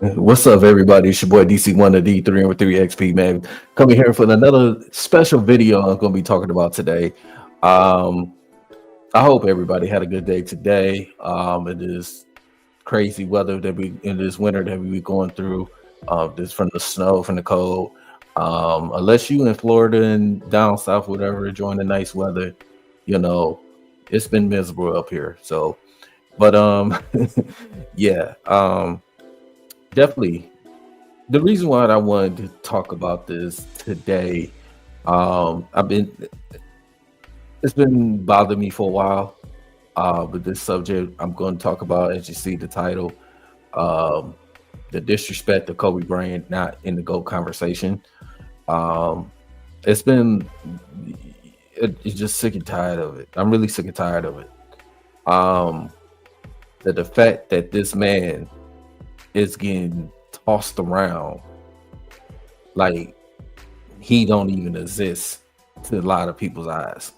What's up, everybody? It's your boy DC1 the D313XP, man. Coming here for another special video I'm going to be talking about today. Um, I hope everybody had a good day today. It is crazy weather that we in this winter that we be going through. This from the snow, from the cold. Unless you in Florida and down south, whatever, enjoying the nice weather, you know, it's been miserable up here. So, but yeah, definitely the reason why I wanted to talk about this today, I've been it's been bothering me for a while. But this subject I'm going to talk about, as you see the title, um, the disrespect of Kobe Bryant not in the GOAT conversation. Um, it's been it's just sick and tired of it. I'm really sick and tired of it. Um, the fact that this man is getting tossed around like he don't even exist to a lot of people's eyes,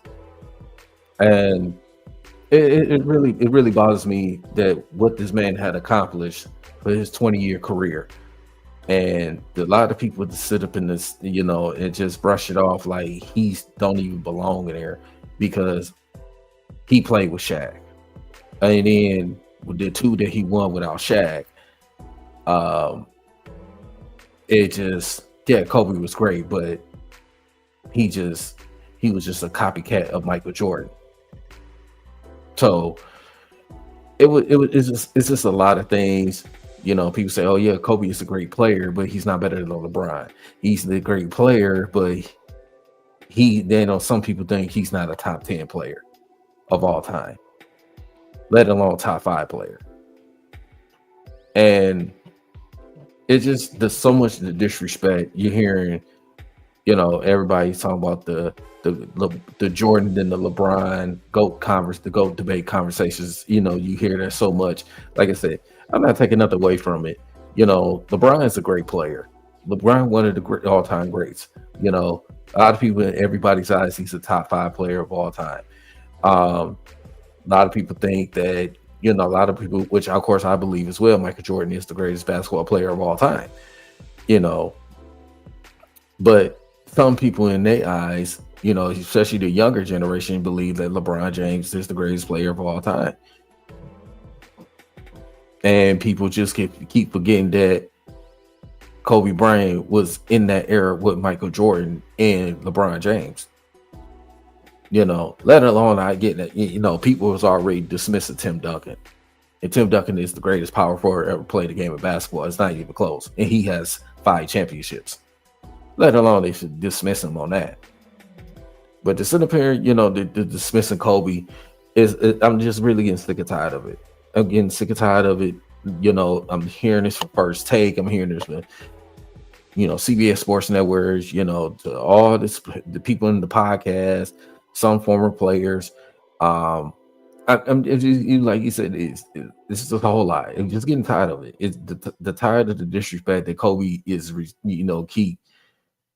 and it really bothers me that what this man had accomplished for his 20-year career, and a lot of people just sit up in this, and just brush it off like he's don't even belong in there because he played with Shaq, and then with the two that he won without Shaq, um, it just yeah, Kobe was great, but he just he was just a copycat of Michael Jordan. So it's just a lot of things. People say, "Oh yeah, Kobe is a great player, but he's not better than LeBron. He's the great player, but some people think he's not a top 10 player of all time, let alone top 5 player." And it's just there's so much disrespect you're hearing. Everybody's talking about the Jordan and the LeBron the GOAT debate conversations. You hear that so much. Like I said, I'm not taking nothing away from it. LeBron is a great player. LeBron, one of the great all-time greats. A lot of people in everybody's eyes, he's a top 5 player of all time. Um, a lot of people think that, a lot of people, which of course I believe as well, Michael Jordan is the greatest basketball player of all time. You know, but some people in their eyes, especially the younger generation, believe that LeBron James is the greatest player of all time. And people just keep forgetting that Kobe Bryant was in that era with Michael Jordan and LeBron James. Let alone I get that, people was already dismissing Tim Duncan. And Tim Duncan is the greatest power forward ever played the game of basketball. It's not even close. And he has 5 championships. Let alone they should dismiss him on that. But to sit up here, the dismissing Kobe I'm just really getting sick and tired of it. I'm getting sick and tired of it. I'm hearing this from First Take. I'm hearing this from, CBS Sports Networks, to all the people in the podcast, some former players. I'm just, like you said, it's just a whole lot. I'm just getting tired of it. It's the tired of the disrespect that Kobe is, keep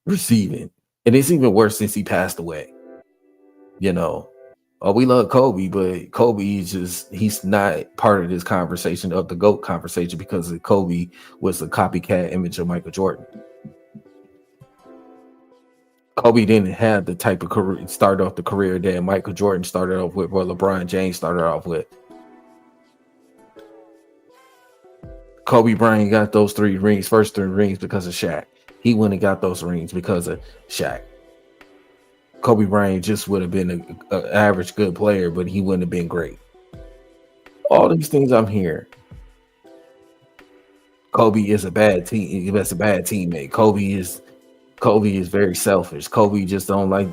receiving, and it's even worse since he passed away. Oh, we love Kobe, but Kobe is he's not part of this conversation of the GOAT conversation because Kobe was a copycat image of Michael Jordan. Kobe didn't have the type of career start off the career that Michael Jordan started off with, or LeBron James started off with. Kobe Bryant got those first 3 rings because of Shaq. He wouldn't have got those rings because of Shaq. Kobe Bryant just would have been an average good player, but he wouldn't have been great. All these things I'm hearing. Kobe is a bad team. That's a bad teammate. Kobe is very selfish. Kobe just don't like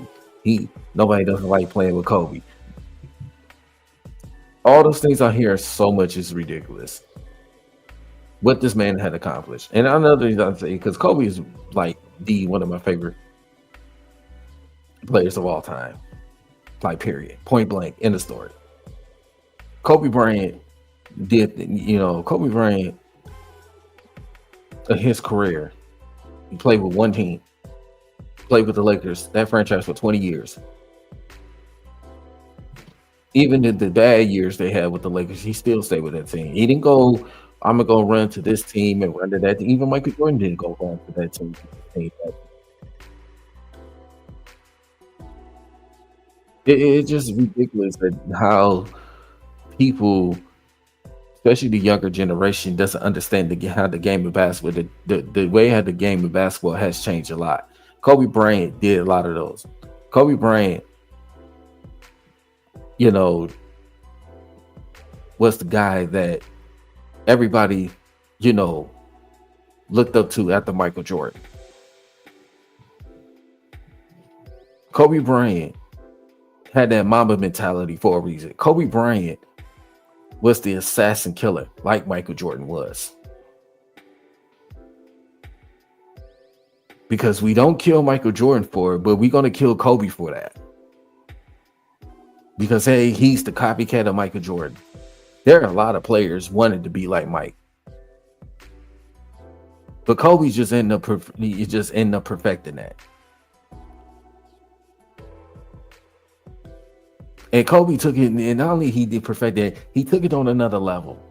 nobody doesn't like playing with Kobe. All those things I hear so much is ridiculous. What this man had accomplished. And another thing I'd say, because Kobe is like one of my favorite players of all time. Like period. Point blank. End of story. Kobe Bryant Kobe Bryant in his career, he played with one team. Played with the Lakers, that franchise, for 20 years. Even in the bad years they had with the Lakers, he still stayed with that team. He didn't go I'm gonna go run to this team and run to that team. Even Michael Jordan didn't go run to that team. It's just ridiculous that how people, especially the younger generation, doesn't understand how the game of basketball, the way how the game of basketball has changed a lot. Kobe Bryant did a lot of those. Kobe Bryant, you know, was the guy that everybody, you know, looked up to after Michael Jordan. Kobe Bryant had that Mamba mentality for a reason. Kobe Bryant was the assassin killer, like Michael Jordan was. Because we don't kill Michael Jordan for it, but we're gonna kill Kobe for that. Because hey, he's the copycat of Michael Jordan. There are a lot of players wanted to be like Mike, but Kobe just ended up perfecting that. And Kobe took it, and not only he did perfect it, he took it on another level.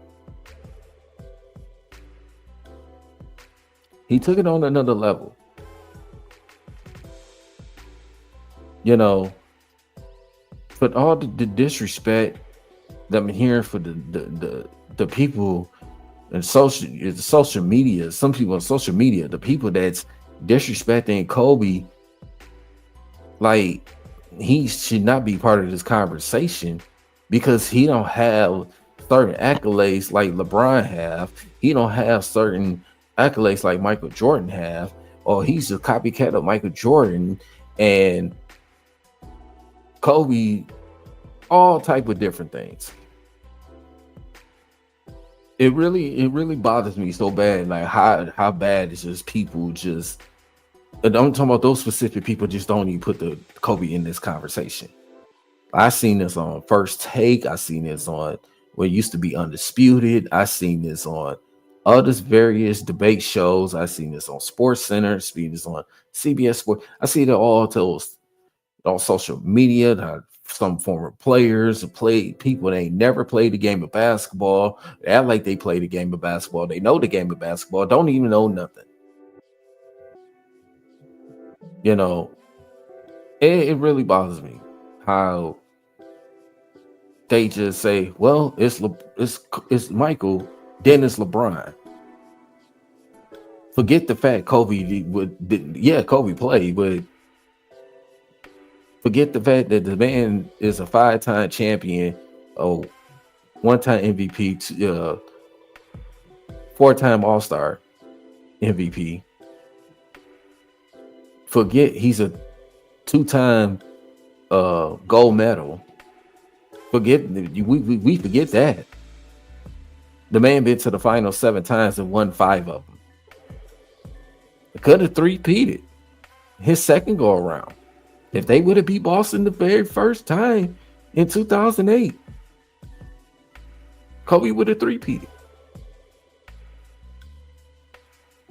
He took it on another level. You know, but all the disrespect that I'm hearing for the people and social media, some people on social media, the people that's disrespecting Kobe, like, he should not be part of this conversation because he don't have certain accolades like LeBron have. He don't have certain accolades like Michael Jordan have, or he's a copycat of Michael Jordan and Kobe, all type of different things. It really bothers me so bad, like how bad it's just people just. And I'm talking about those specific people just don't even put the Kobe in this conversation. I seen this on First Take. I seen this on what used to be Undisputed. I seen this on other various debate shows. I seen this on Sports Center. I seen this on CBS Sports. I see it all those on social media. That some former players played people that ain't never played the game of basketball. They act like they play the game of basketball. They know the game of basketball. Don't even know nothing. You know, it really bothers me how they just say, "Well, it's Michael, then it's LeBron." Forget the fact Kobe Kobe played, but forget the fact that the man is a 5-time champion, oh, 1-time MVP, 4-time All-Star MVP. Forget he's a 2-time gold medal. We forget that. The man been to the final 7 times and won 5 of them. Could have 3-peated his second go around. If they would have beat Boston the very first time in 2008, Kobe would have 3-peated.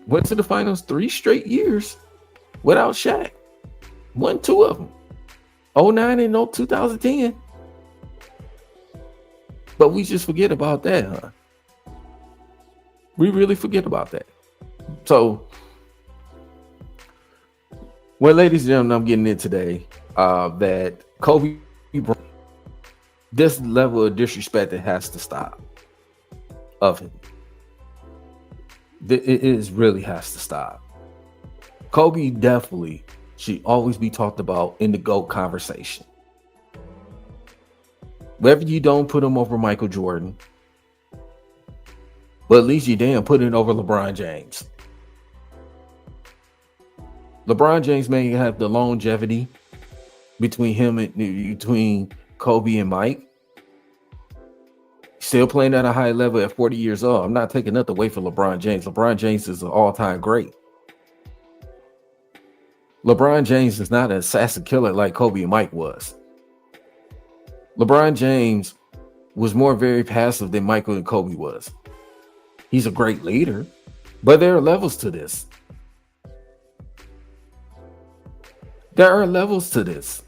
Went to the finals 3 straight years without Shaq. Won 2 of them. 09 and 2010. But we just forget about that, huh? We really forget about that. So, well, ladies and gentlemen, I'm getting in today that Kobe Bryant, this level of disrespect that has to stop of him. It really has to stop. Kobe definitely should always be talked about in the GOAT conversation. Whether you don't put him over Michael Jordan, but at least you damn put it over LeBron James. LeBron James may have the longevity between Kobe and Mike. Still playing at a high level at 40 years old. I'm not taking nothing away from LeBron James. LeBron James is an all-time great. LeBron James is not an assassin killer like Kobe and Mike was. LeBron James was more very passive than Michael and Kobe was. He's a great leader, but there are levels to this. There are levels to this.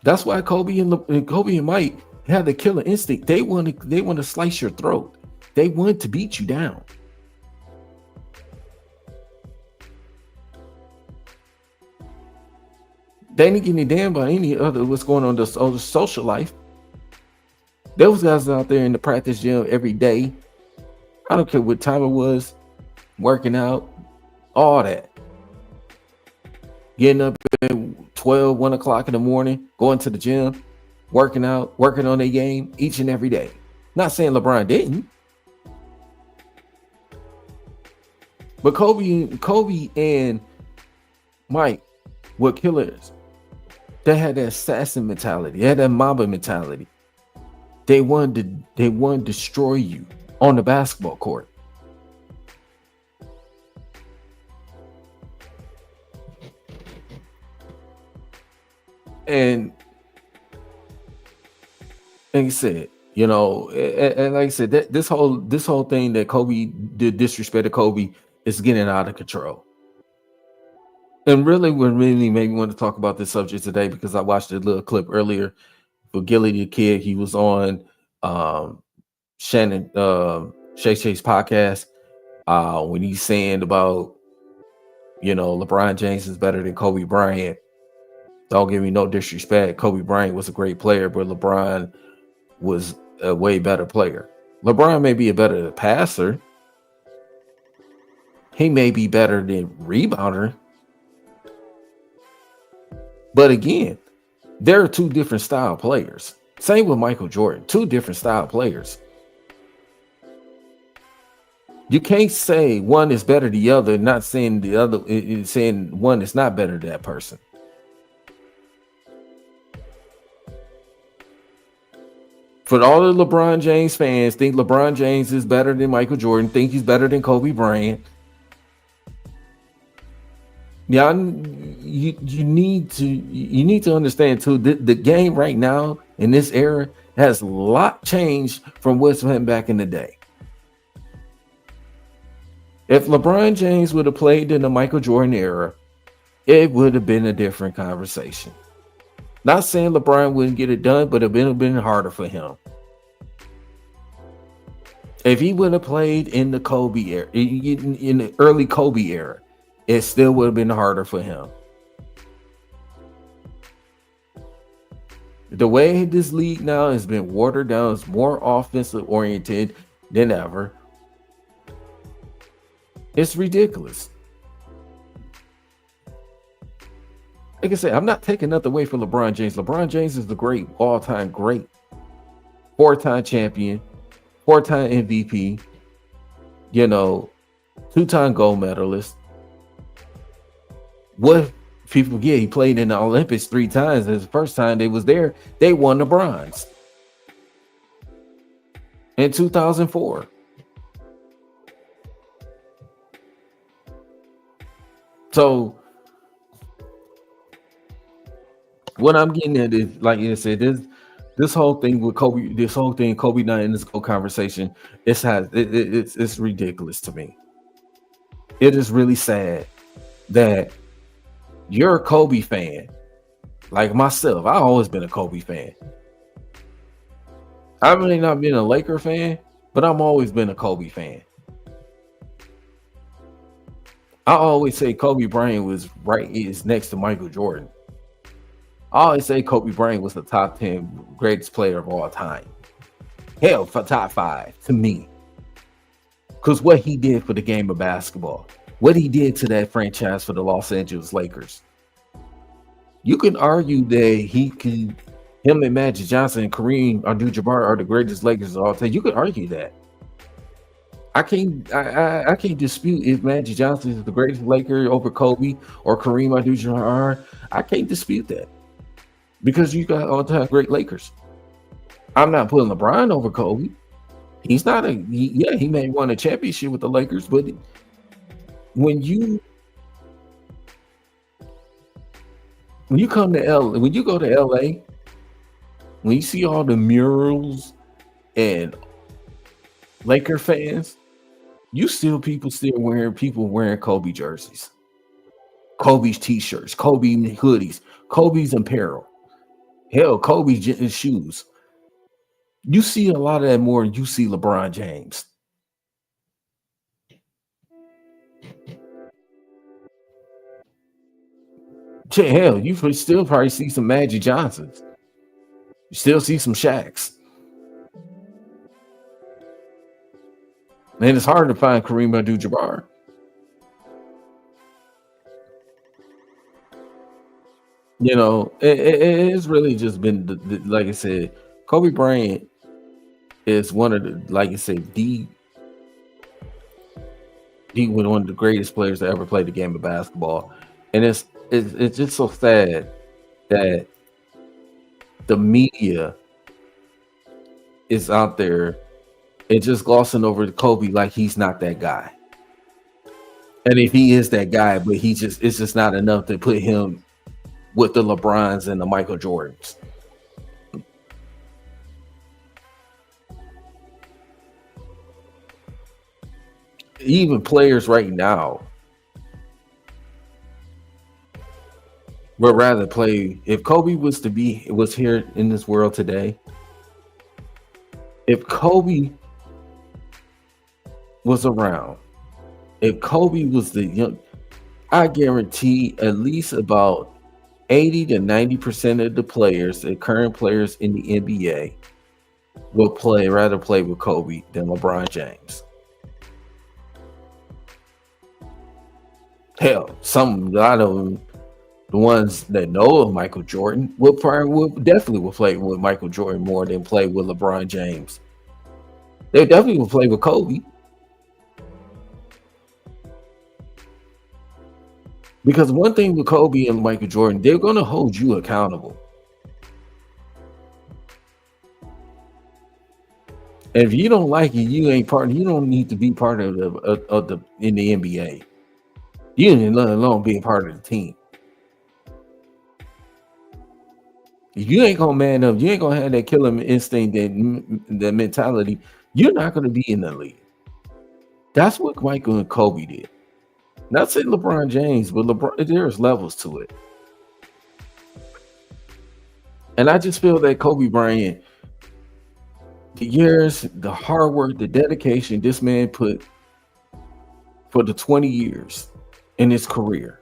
That's why Kobe and Mike had the killer instinct. They want to slice your throat. They want to beat you down. They didn't give a damn about any other what's going on in the social life. Those guys out there in the practice gym every day. I don't care what time it was, working out, all that. Getting up at 12, 1 o'clock in the morning, going to the gym, working out, working on their game each and every day. Not saying LeBron didn't. But Kobe and Mike were killers. They had that assassin mentality. They had that Mamba mentality. They wanted to destroy you on the basketball court. And like I said, and like I said, this whole thing that Kobe did disrespected Kobe is getting out of control. And really, what really made me want to talk about this subject today, because I watched a little clip earlier for Gilly the Kid. He was on Shannon Shay Shay's podcast when he's saying about LeBron James is better than Kobe Bryant. Don't give me no disrespect. Kobe Bryant was a great player, but LeBron was a way better player. LeBron may be a better passer. He may be better than rebounder. But again, there are two different style players. Same with Michael Jordan, two different style players. You can't say one is better than the other, not saying the other is saying one is not better than that person. For all the LeBron James fans, think LeBron James is better than Michael Jordan, think he's better than Kobe Bryant. Yeah, you need to understand too. The game right now in this era has a lot changed from what's been back in the day. If LeBron James would have played in the Michael Jordan era, it would have been a different conversation. Not saying LeBron wouldn't get it done, but it would have been harder for him. If he would have played in the Kobe era, in the early Kobe era, it still would have been harder for him. The way this league now has been watered down, is more offensive oriented than ever. It's ridiculous. Like I said, I'm not taking nothing away from LeBron James. LeBron James is the great, all-time great, 4-time champion, 4-time MVP, 2-time gold medalist. What people forget, he played in the Olympics 3 times. The first time they was there, they won the bronze in 2004. So what I'm getting at is, like I said, this whole thing with Kobe, Kobe Bryant in this whole conversation, it's ridiculous to me. It is really sad that you're a Kobe fan, like myself. I've always been a Kobe fan. I may not been a Laker fan, but I've always been a Kobe fan. I always say Kobe Bryant is next to Michael Jordan. I always say Kobe Bryant was the top 10 greatest player of all time. Hell, for top 5 to me. Because what he did for the game of basketball, what he did to that franchise for the Los Angeles Lakers. You can argue that him and Magic Johnson and Kareem Abdul-Jabbar are the greatest Lakers of all time. You can argue that. I can't dispute if Magic Johnson is the greatest Laker over Kobe or Kareem Abdul-Jabbar. I can't dispute that because you got all-time great Lakers. I'm not putting LeBron over Kobe. He's not he may have won a championship with the Lakers, but when you come to when you go to LA, when you see all the murals and Laker fans, you people still wearing Kobe jerseys, Kobe's t-shirts, Kobe hoodies, Kobe's apparel, hell, Kobe's shoes. You see a lot of that more than you see LeBron James. Shit, hell, you could still probably see some Magic Johnsons. You still see some Shaqs. And it's hard to find Kareem Abdul-Jabbar. It's really just been like I said, Kobe Bryant is one of the, like I said, he was one of the greatest players to ever play the game of basketball, and it's just so sad that the media is out there and just glossing over Kobe like he's not that guy. And if he is that guy, but it's just not enough to put him with the LeBrons and the Michael Jordans. Even players right now would rather play. If Kobe was here in this world today, if Kobe was around, if Kobe was I guarantee at least about 80 to 90% of the players, the current players in the NBA, will rather play with Kobe than LeBron James. Hell, a lot of them, the ones that know of Michael Jordan, definitely play with Michael Jordan more than play with LeBron James. They definitely will play with Kobe. Because one thing with Kobe and Michael Jordan, they're going to hold you accountable. And if you don't like it, you don't need to be part of the in the NBA. You didn't let alone being part of the team. If you ain't gonna man up, you ain't gonna have that killer instinct, that mentality, you're not gonna be in the league. That's what Michael and Kobe did. Not saying LeBron James, but there's levels to it. And I just feel that Kobe Bryant, the years, the hard work, the dedication this man put for the 20 years in his career,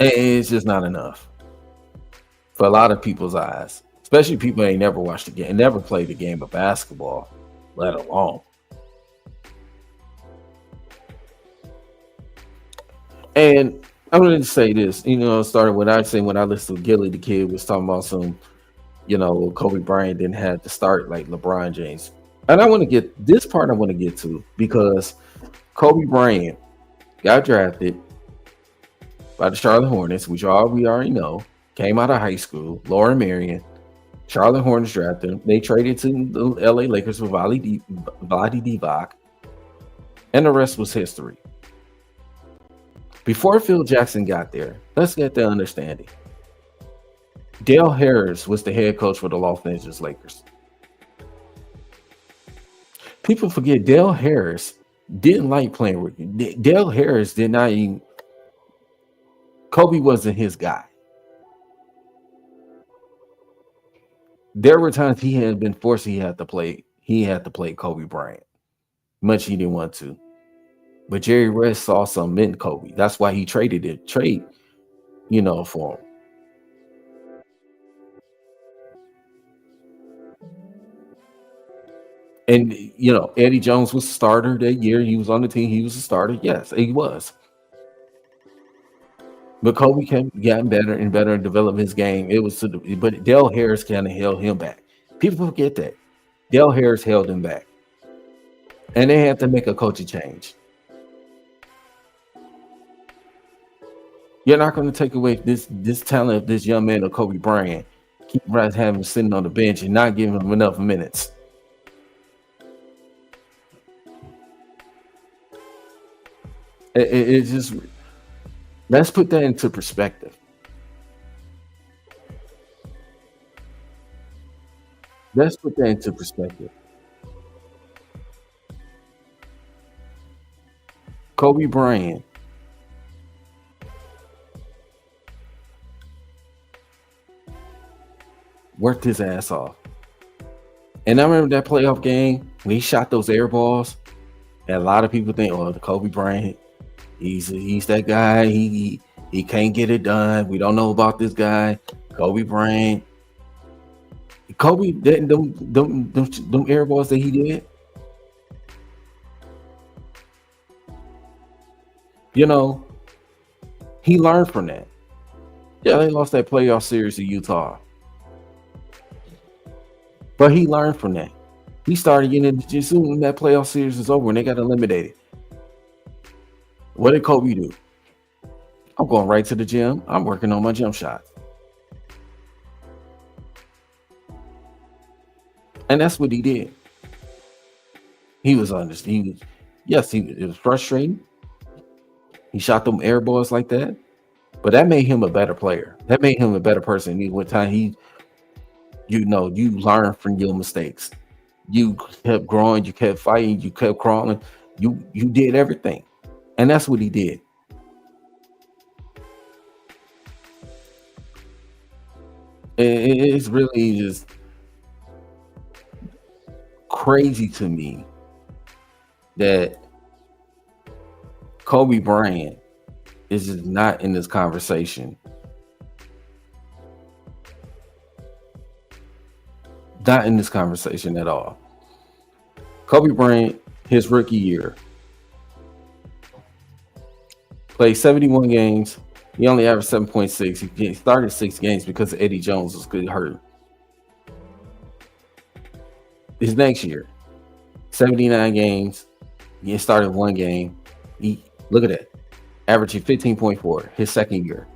it's just not enough for a lot of people's eyes, especially people ain't never watched the game, never played the game of basketball, let alone. And I'm going to say this, it started when I listened to Gilly the Kid was talking about some, Kobe Bryant didn't have to start like LeBron James. And I want to get this part I want to get to because Kobe Bryant got drafted by the Charlotte Hornets, which we already know, came out of high school, Lauren Marion. Charlotte Hornets drafted him. They traded to the LA Lakers with Vlade Divac, and the rest was history. Before Phil Jackson got there, let's get the understanding. Dale Harris was the head coach for the Los Angeles Lakers. People forget Dale Harris didn't like playing with Dale Harris did not even. Kobe wasn't his guy. There were times he had been forced. He had to play Kobe Bryant. Much he didn't want to, but Jerry West saw something in Kobe. That's why he traded for him. And Eddie Jones was a starter that year. He was on the team. He was a starter. Yes, he was. But Kobe kept getting better and better and developed his game. But Dale Harris kind of held him back. People forget that. Dale Harris held him back. And they had to make a coaching change. You're not going to take away this talent of this young man of Kobe Bryant. Keep having him sitting on the bench and not giving him enough minutes. It just, let's put that into perspective. Let's put that into perspective. Kobe Bryant worked his ass off. And I remember that playoff game when he shot those air balls. And a lot of people think, oh, the Kobe Bryant, he's that guy. He can't get it done. We don't know about this guy, Kobe Bryant. Kobe, them air balls that he did, you know, he learned from that. Yeah, they lost that playoff series to Utah, but he learned from that. He started getting into jiu-jitsu when that playoff series was over and they got eliminated. What did Kobe do? I'm going right to the gym. I'm working on my jump shots. And that's what he did. He was yes, it was frustrating. He shot them air balls like that, but that made him a better player. That made him a better person. With time, you learn from your mistakes. You kept growing, you kept fighting, you kept crawling, you did everything. And that's what he did. It's really just crazy to me that Kobe Bryant is just not in this conversation. Not in this conversation at all. Kobe Bryant, his rookie year, played 71 games. He only averaged 7.6. He started 6 games because Eddie Jones was good hurt. His next year, 79 games. He started 1 game. Look at that. Averaging 15.4 his second year.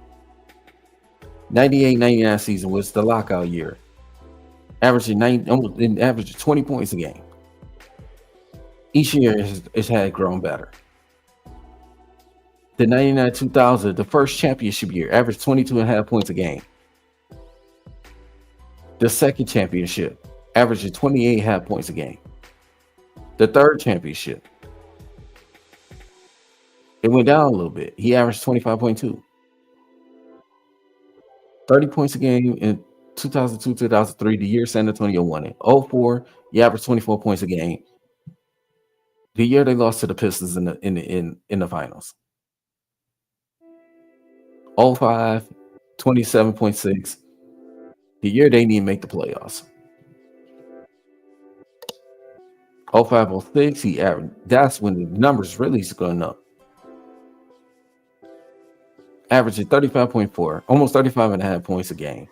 98-99 season was the lockout year. Averaging 20 points a game. Each year it had grown better. The 99-2000, the first championship year, averaged 22.5 points a game. The second championship, averaging 28.5 points a game. The third championship, it went down a little bit. He averaged 25.2. 30 points a game in 2002-2003, the year San Antonio won it. 04, he averaged 24 points a game. The year they lost to the Pistons in the finals. 05, 27.6. The year they didn't make the playoffs. 05, 06, he averaged. That's when the numbers really going up. Averaging 35.4, almost 35.5 points a game.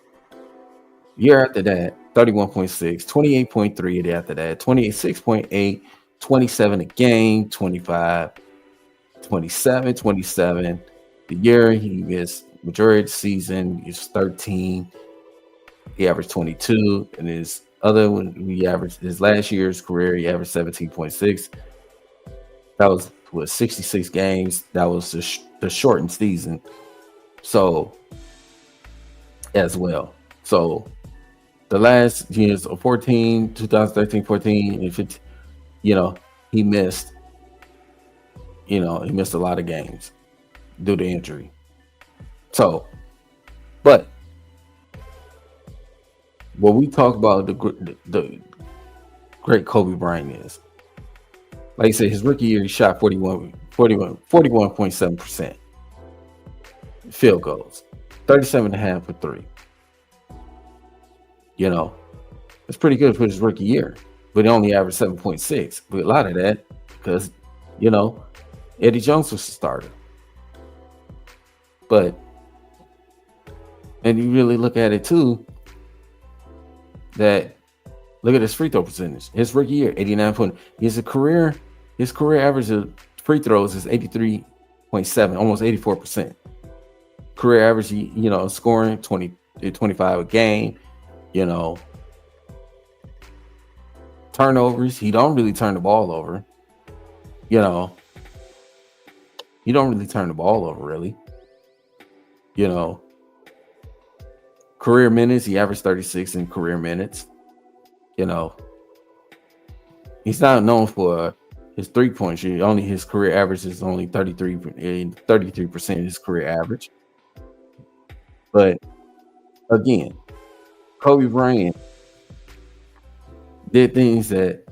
Year after that, 31.6, 28.3 after that, 26.8, 27 a game, 25, 27, 27. The year he missed majority of the season, he was 13. He averaged 22, and his other one, he averaged his last year's career, he averaged 17.6. That was with 66 games. That was the shortened season. So, as well. So, the last years of 2013, 14, and 15, he missed. He missed a lot of games due to injury. So, but when we talk about the great Kobe Bryant is, like I said, his rookie year, he shot 41.7% field goals, 37.5 for 3. It's pretty good for his rookie year, but he only averaged 7.6. But a lot of that because, Eddie Jones was the starter. But, and you really look at it too, that look at his free throw percentage. His rookie year, 89. His career average of free throws is 83.7, almost 84%. Career average, scoring 25 a game. Turnovers, he don't really turn the ball over. He don't really turn the ball over, really. Career minutes, he averaged 36 in career minutes. He's not known for his 3-point shooting. Only his career average is only 33% of his career average. But again, Kobe Bryant did things that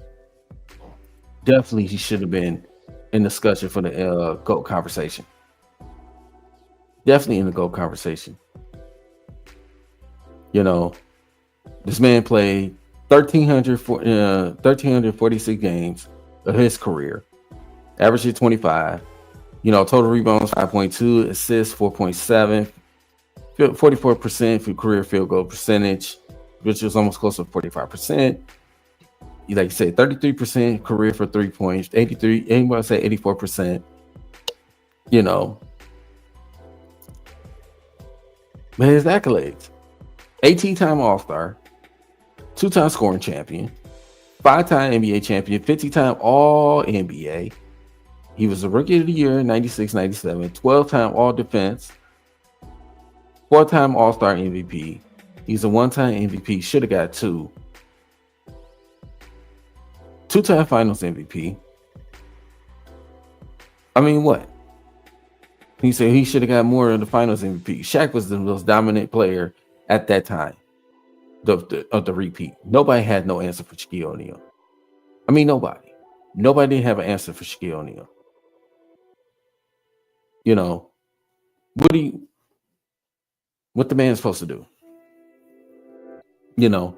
definitely he should have been in discussion for the GOAT conversation. Definitely in the GOAT conversation. You know, this man played 1,346 games of his career, averaging 25. Total rebounds 5.2, assists 4.7, 44% for career field goal percentage, which was almost close to 45%. Like you said, 33% career for 3 points, 83, anybody say 84%. Man, his accolades: 18-time All-Star, 2-time scoring champion, 5-time NBA champion, 50-time All-NBA. He was a Rookie of the Year in 96, 97, 12-time All-Defense, 4-time All-Star MVP. He's a 1-time MVP, should have got 2. 2-time Finals MVP. I mean, what? He said he should have got more of the Finals MVP. Shaq was the most dominant player at that time of the repeat. Nobody had no answer for Shaquille O'Neal. I mean, nobody. Nobody didn't have an answer for Shaquille O'Neal. What the man's supposed to do? And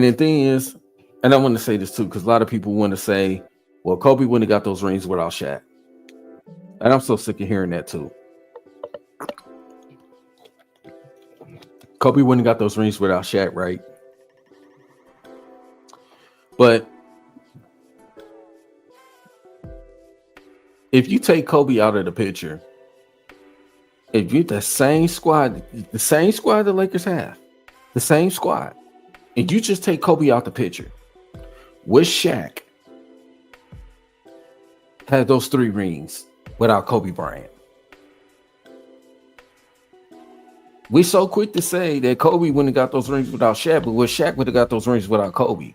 the thing is, and I want to say this too, because a lot of people want to say, well, Kobe wouldn't have got those rings without Shaq. And I'm so sick of hearing that too. Kobe wouldn't have got those rings without Shaq, right? But if you take Kobe out of the picture, if you the same squad the Lakers have, the same squad, and you just take Kobe out the picture, with Shaq had those 3 rings without Kobe Bryant. We're so quick to say that Kobe wouldn't have got those rings without Shaq, but Shaq would have got those rings without Kobe.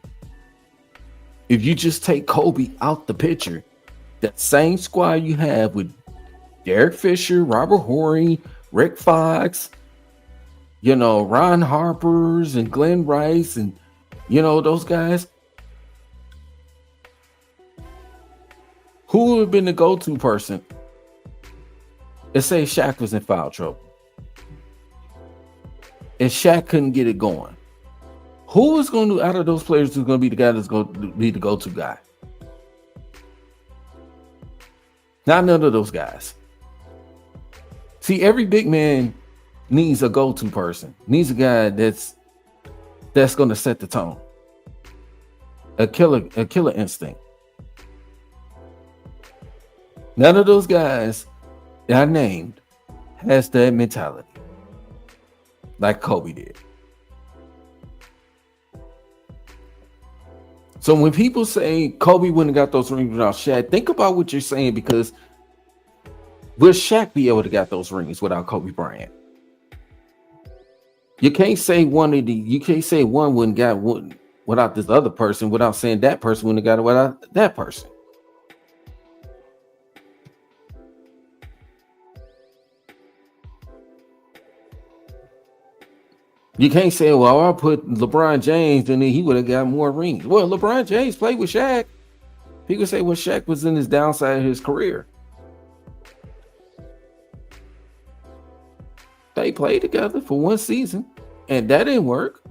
If you just take Kobe out the picture, that same squad you have with Derek Fisher, Robert Horry, Rick Fox, Ron Harper's and Glenn Rice, and those guys, who would have been the go-to person? Let's say Shaq was in foul trouble and Shaq couldn't get it going. Who is going to, out of those players, who's going to be the guy that's going to be the go-to guy? Not none of those guys. See, every big man needs a go-to person, needs a guy that's going to set the tone, a killer instinct. None of those guys that I named has that mentality like Kobe did. So when people say Kobe wouldn't have got those rings without Shaq, think about what you're saying, because will Shaq be able to get those rings without Kobe Bryant? You can't say one wouldn't got one without this other person without saying that person wouldn't have got it without that person. You can't say, well, I'll put LeBron James and then he would have got more rings. Well, LeBron James played with Shaq. People say, well, Shaq was in his downside of his career. They played together for one season, and that didn't work.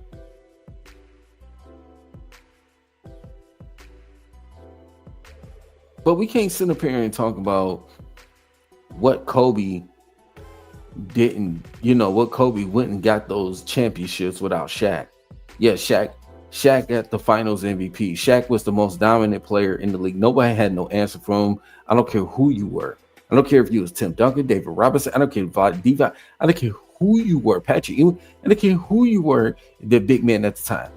But we can't sit up here and talk about what Kobe didn't, what Kobe went and got those championships without Shaq. Yeah, Shaq got the Finals MVP. Shaq was the most dominant player in the league. Nobody had no answer for him. I don't care who you were. I don't care if you was Tim Duncan, David Robinson. I don't care I don't care who you were, Patrick Ewing. I don't care who you were, the big man at the time.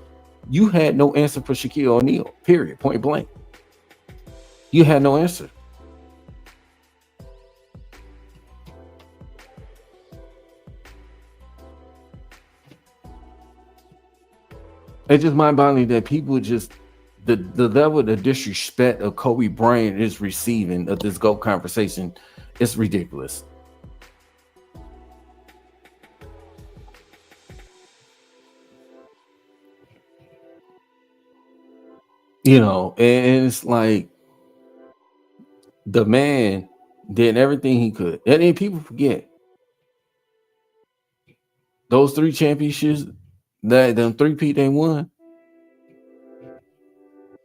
You had no answer for Shaquille O'Neal, period, point blank. You had no answer. It's just mind-boggling that people just, the level of disrespect of Kobe Bryant is receiving of this GOAT conversation is ridiculous. And it's like, The man did everything he could. And then people forget those 3 championships, that them 3-peat they won.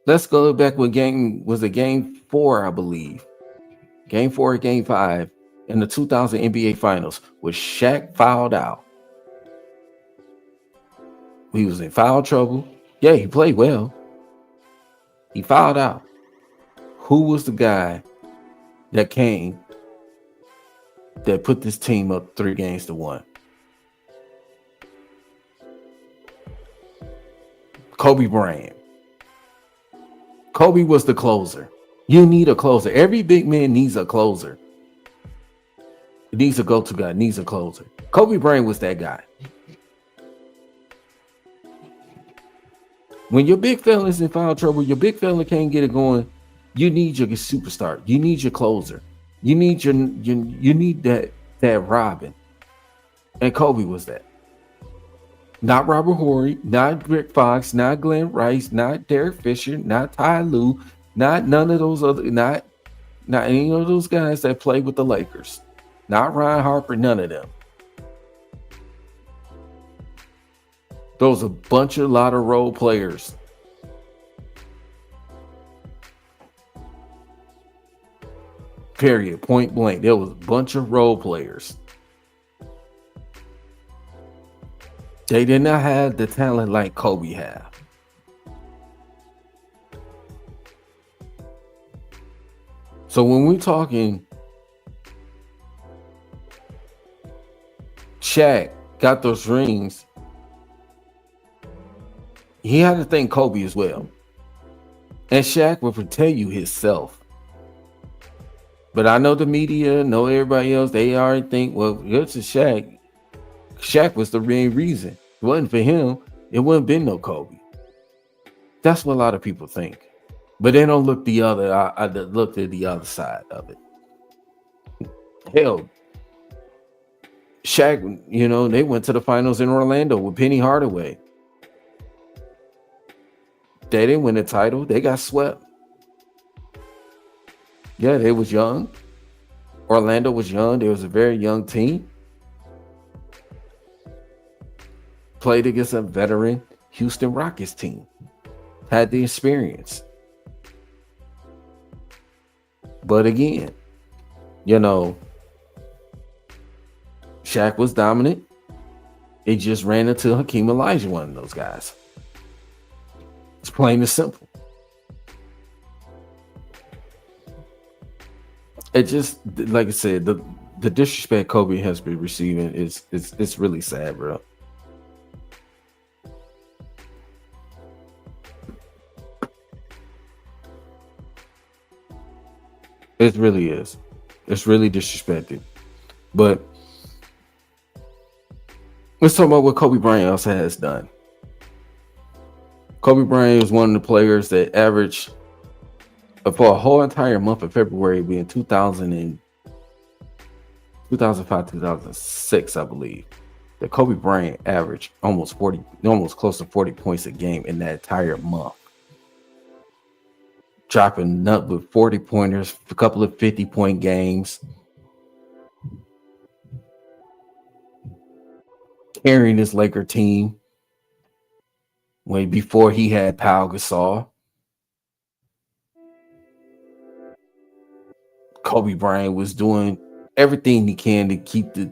Let's go back when game 4, I believe. Game 4 or game 5 in the 2000 NBA Finals, where Shaq fouled out. He was in foul trouble. Yeah, he played well. He fouled out. Who was the guy that came that put this team up 3-1? Kobe Bryant. Kobe was the closer. You need a closer. Every big man needs a closer. He needs a go-to guy, needs a closer. Kobe Bryant was that guy. When your big fella is in foul trouble, your big fella can't get it going, you need your superstar. You need your closer. You need you need that Robin. And Kobe was that. Not Robert Horry, not Rick Fox, not Glenn Rice, not Derek Fisher, not Ty Lue, not none of those other, not any of those guys that played with the Lakers. Not Ryan Harper, none of them. Those a lot of role players. Period. Point blank. There was a bunch of role players. They did not have the talent like Kobe had. So when we're talking Shaq got those rings, he had to thank Kobe as well. And Shaq would tell you himself. But I know the media, know everybody else, they already think, well, it's a Shaq. Shaq was the main reason. If it wasn't for him, it wouldn't been no Kobe. That's what a lot of people think. But they don't look look at the other side of it. Hell, Shaq, they went to the finals in Orlando with Penny Hardaway. They didn't win the title. They got swept. Yeah, they was young. Orlando was young. They was a very young team. Played against a veteran Houston Rockets team. Had the experience. But again, Shaq was dominant. It just ran into Hakeem Olajuwon, one of those guys. It's plain and simple. It just, like I said, the disrespect Kobe has been receiving it's really sad, bro. It really is. It's really disrespected. But let's talk about what Kobe Bryant also has done. Kobe Bryant was one of the players that averaged for a whole entire month of February, being 2005, 2006, I believe, that Kobe Bryant averaged almost close to 40 points a game in that entire month. Dropping nut with 40 pointers, a couple of 50-point games, carrying this Laker team way before he had Pau Gasol. Kobe Bryant was doing everything he can to keep the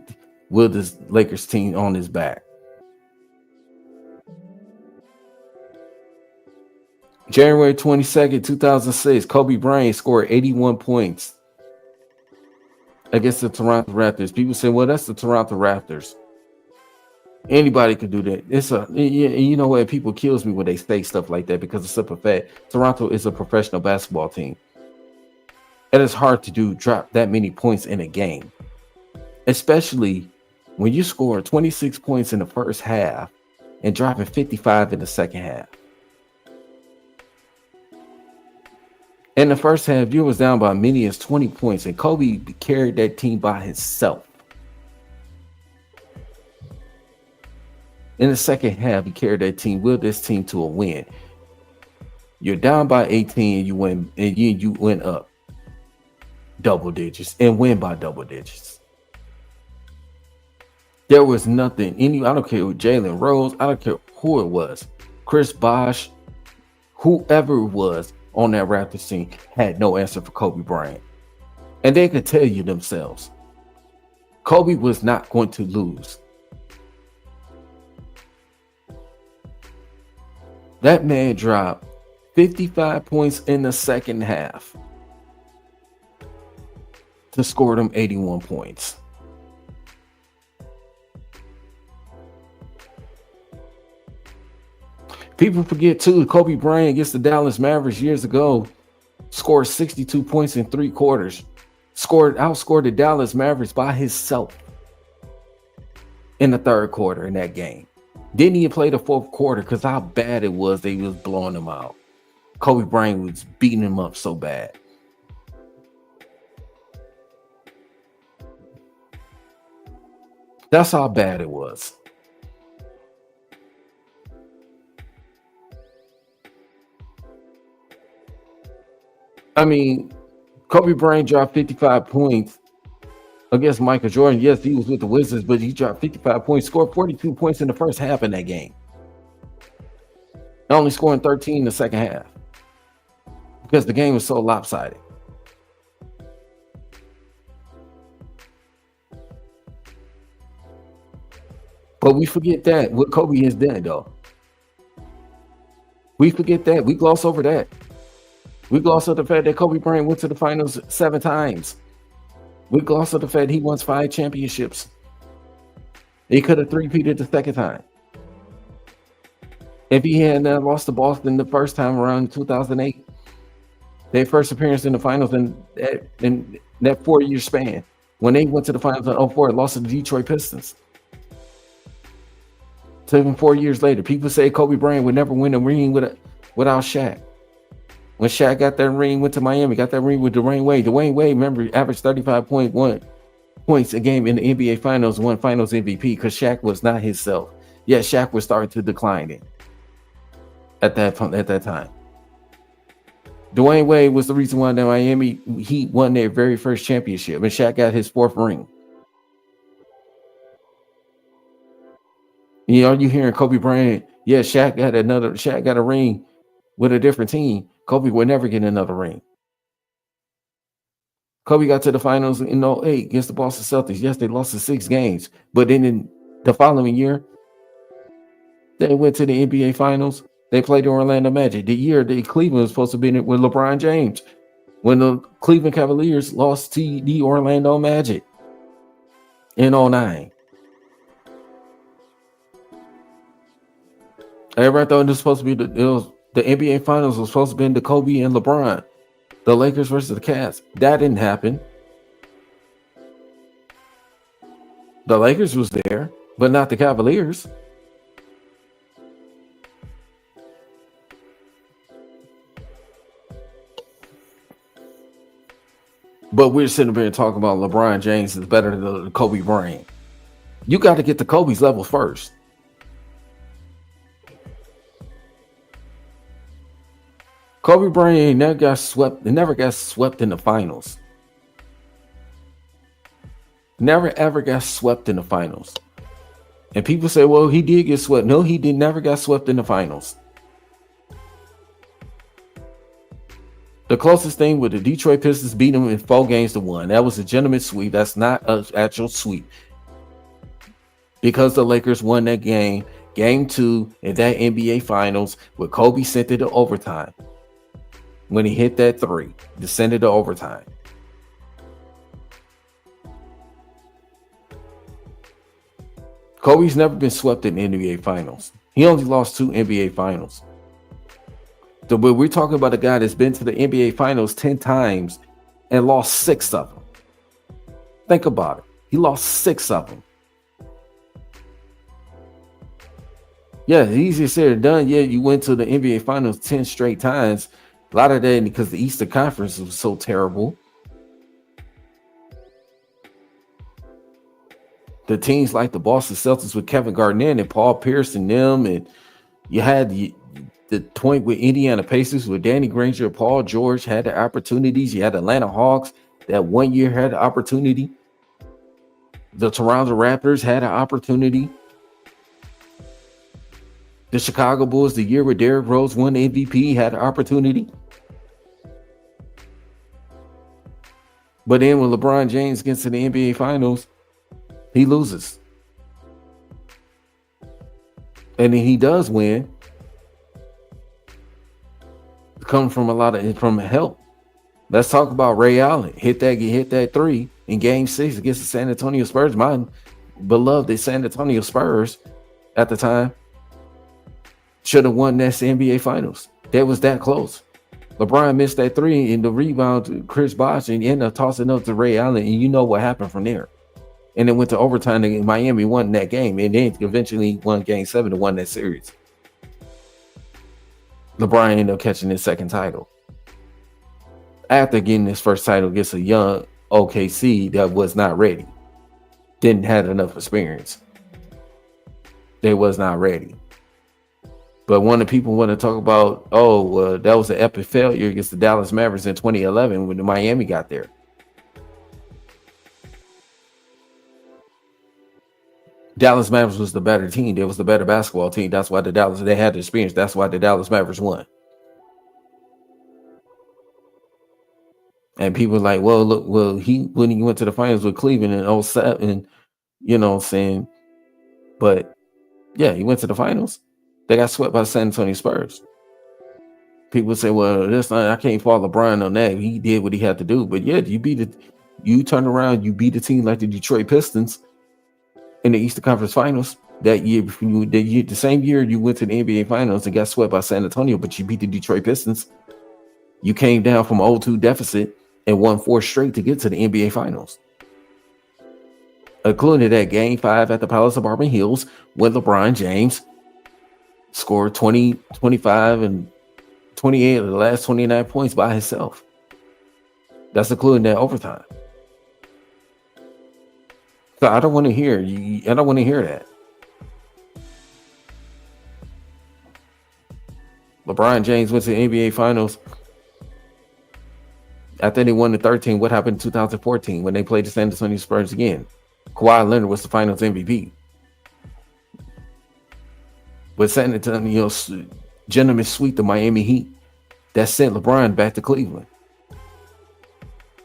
Lakers team on his back. January 22nd, 2006, Kobe Bryant scored 81 points against the Toronto Raptors. People say, well, that's the Toronto Raptors. Anybody can do that. You know what? People kills me when they say stuff like that because it's simple fact. Toronto is a professional basketball team. And it's hard to drop that many points in a game, especially when you score 26 points in the first half and dropping 55 in the second half. In the first half, you was down by as many as 20 points, and Kobe carried that team by himself. In the second half, he carried that team, willed this team to a win. You're down by 18, and you went up. double digits and win by double digits. There was nothing. I don't care who, Jalen Rose, I don't care who it was, Chris Bosh, whoever it was on that Raptors team had no answer for Kobe Bryant. And they could tell you themselves, Kobe was not going to lose. That man dropped 55 points in the second half to score them 81 points. People forget too, Kobe Bryant against the Dallas Mavericks years ago scored 62 points in 3 quarters. Outscored the Dallas Mavericks by himself in the third quarter in that game. Didn't even play the fourth quarter because how bad it was. They was blowing them out. Kobe Bryant was beating him up so bad. That's how bad it was. I mean, Kobe Bryant dropped 55 points against Michael Jordan. Yes, he was with the Wizards, but he dropped 55 points, scored 42 points in the first half in that game. Only scoring 13 in the second half because the game was so lopsided. But we forget that what Kobe has done, though. We forget that. We gloss over that. We gloss over the fact that Kobe Bryant went to the finals 7 times. We gloss over the fact he won 5 championships. He could have three-peated the second time. If he had lost to Boston the first time around in 2008, their first appearance in the finals in that 4-year span, when they went to the finals in 2004, lost to the Detroit Pistons. 4 years later, people say Kobe Bryant would never win a ring without Shaq. When Shaq got that ring, went to Miami, got that ring with Dwayne Wade. Dwayne Wade, remember, averaged 35.1 points a game in the NBA Finals, won Finals MVP because Shaq was not himself. Yeah, Shaq was starting to decline at that time. Dwayne Wade was the reason why the Miami Heat won their very first championship, and Shaq got his 4th ring. You know, you hearing Kobe Bryant, yeah, Shaq got a ring with a different team. Kobe would never get another ring. Kobe got to the finals in 2008 against the Boston Celtics. Yes, they lost in 6 games, but then in the following year, they went to the NBA Finals. They played the Orlando Magic. The year that Cleveland was supposed to be in it with LeBron James, when the Cleveland Cavaliers lost to the Orlando Magic in 2009. Everybody thought it was supposed to be the NBA Finals was supposed to be the Kobe and LeBron, the Lakers versus the Cavs. That didn't happen. The Lakers was there, but not the Cavaliers. But we're sitting here talking about LeBron James is better than Kobe Bryant. You got to get to Kobe's level first. Kobe Bryant never got swept in the finals. Never ever got swept in the finals. And people say, well, he did get swept. No, he never got swept in the finals. The closest thing with the Detroit Pistons beat them in 4 games to 1. That was a gentleman sweep. That's not an actual sweep. Because the Lakers won that game 2 in that NBA Finals, where Kobe sent it to overtime. When he hit that 3, descended to overtime. Kobe's never been swept in the NBA Finals. He only lost 2 NBA Finals. So, but we're talking about a guy that's been to the NBA Finals 10 times and lost 6 of them. Think about it. He lost 6 of them. Yeah, easier said than done. Yeah, you went to the NBA Finals 10 straight times. A lot of that because the Eastern Conference was so terrible. The teams like the Boston Celtics with Kevin Garnett and Paul Pierce and them, and you had the point with Indiana Pacers with Danny Granger, Paul George had the opportunities. You had the Atlanta Hawks that 1 year had an opportunity. The Toronto Raptors had an opportunity. The Chicago Bulls, the year where Derrick Rose won the MVP, had an opportunity. But then when LeBron James gets to the NBA Finals, he loses. And then he does win. It comes from help. Let's talk about Ray Allen. Hit that three in Game 6 against the San Antonio Spurs. My beloved San Antonio Spurs at the time should have won that NBA Finals. That was that close. LeBron missed that three in the rebound to Chris Bosh and ended up tossing up to Ray Allen, and you know what happened from there. And then went to overtime, and Miami won that game, and then eventually won Game 7 to win that series. LeBron ended up catching his second title. After getting his first title against a young OKC that was not ready. Didn't have enough experience. They was not ready. But when the people want to talk about, that was an epic failure against the Dallas Mavericks in 2011 when the Miami got there. Dallas Mavericks was the better team. They was the better basketball team. That's why they had the experience. That's why the Dallas Mavericks won. And people are like, when he went to the finals with Cleveland in 07, you know what I'm saying? But yeah, he went to the finals. They got swept by the San Antonio Spurs. People say, I can't fault LeBron on that. He did what he had to do. But yeah, you turn around, you beat a team like the Detroit Pistons in the Eastern Conference Finals that year. The same year you went to the NBA Finals and got swept by San Antonio, but you beat the Detroit Pistons. You came down from 0-2 deficit and won 4 straight to get to the NBA Finals. Including that Game 5 at the Palace of Auburn Hills when LeBron James scored 20, 25, and 28 of the last 29 points by himself. That's including that overtime. So I don't want to hear that. LeBron James went to the NBA Finals. After they won the 13, what happened in 2014 when they played the San Antonio Spurs again? Kawhi Leonard was the Finals MVP. But San Antonio gentlemen sweep the Miami Heat. That sent LeBron back to Cleveland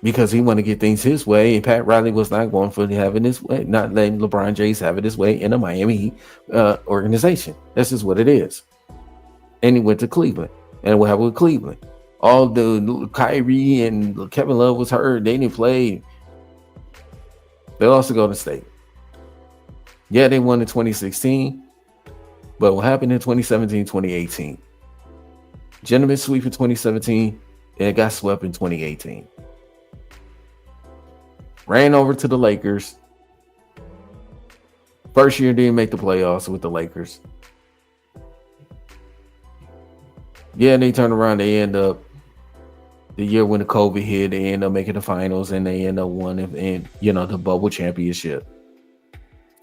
because he wanted to get things his way, and Pat Riley was not going for having his way, not letting LeBron James have it his way in the Miami Heat organization. That's just what it is. And he went to Cleveland, and what happened with Cleveland? All the Kyrie and Kevin Love was hurt. They didn't play. They lost to Golden State. Yeah, they won in 2016. But what happened in 2017, 2018? Gentlemen sweep in 2017 and got swept in 2018. Ran over to the Lakers. First year didn't make the playoffs with the Lakers. Yeah, they turned around. They end up the year when the COVID hit. They end up making the finals and they end up winning the bubble championship.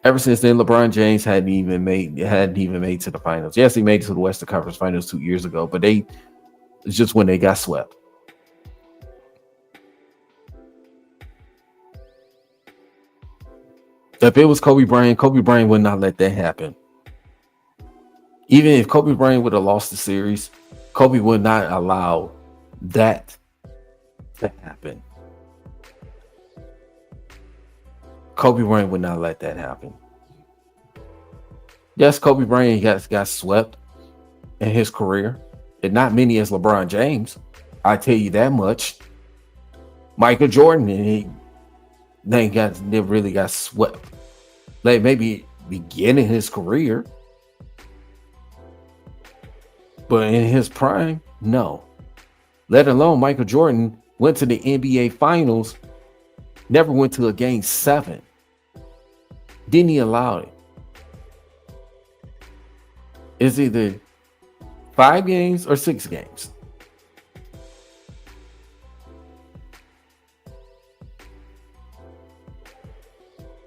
Ever since then, LeBron James hadn't even made to the finals. Yes, he made it to the Western Conference Finals 2 years ago, but it's just when they got swept. If it was Kobe Bryant would not let that happen. Even if Kobe Bryant would have lost the series, Kobe would not allow that to happen. Kobe Bryant would not let that happen. Yes, Kobe Bryant got swept in his career, and not many as LeBron James. I tell you that much. Michael Jordan, they really got swept. Like maybe beginning his career, but in his prime, no. Let alone Michael Jordan went to the NBA Finals, never went to a Game 7. Didn't he allow it? It's either 5 games or 6 games.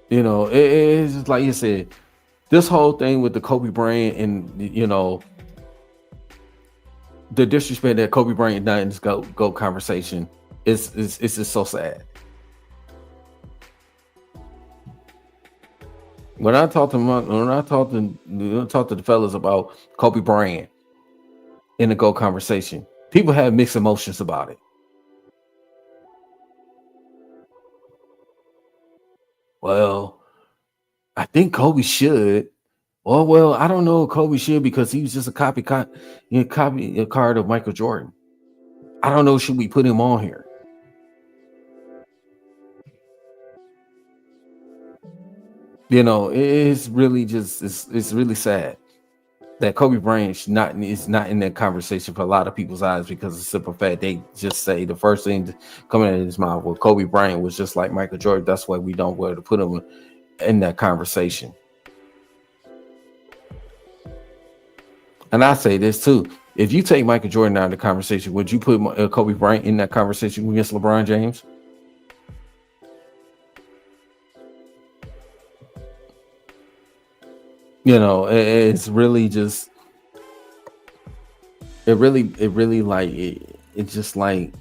You know, it's just like you said, this whole thing with the Kobe Bryant and, the disrespect that Kobe Bryant not in this GOAT conversation is just so sad. When I talk to the fellas about Kobe Bryant in the GO conversation, people have mixed emotions about it. Well, I think Kobe should. Well, I don't know if Kobe should because he was just a copycat, copy a card of Michael Jordan. I don't know. Should we put him on here? It's really just it's really sad that Kobe Bryant is not in that conversation for a lot of people's eyes because of the simple fact they just say the first thing coming out of his mouth, well, Kobe Bryant was just like Michael Jordan. That's why we don't want to put him in that conversation. And I say this too: if you take Michael Jordan out of the conversation, would you put Kobe Bryant in that conversation against LeBron James? It's really just it really like it's just like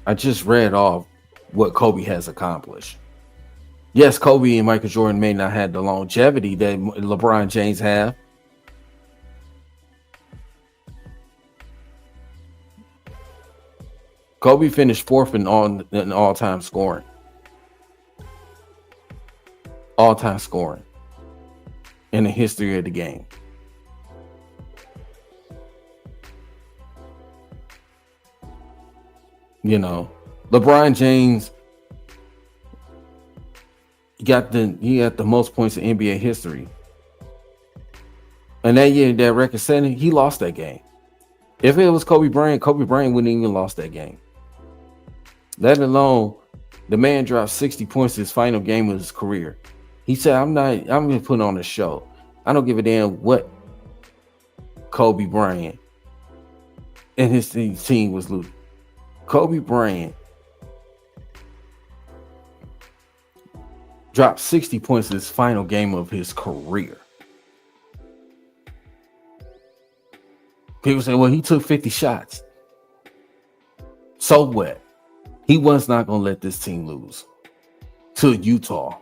I just read off what Kobe has accomplished. Yes, Kobe and Michael Jordan may not have the longevity that LeBron James have. Kobe finished fourth in all-time scoring. All-time scoring in the history of the game. LeBron James he got the most points in NBA history. And that year that record setting, he lost that game. If it was Kobe Bryant wouldn't even lost that game. Let alone the man dropped 60 points in his final game of his career. He said, I'm gonna put on a show. I don't give a damn what Kobe Bryant and his team was losing. Kobe Bryant dropped 60 points in his final game of his career. People say, well, he took 50 shots. So what? He was not going to let this team lose to Utah.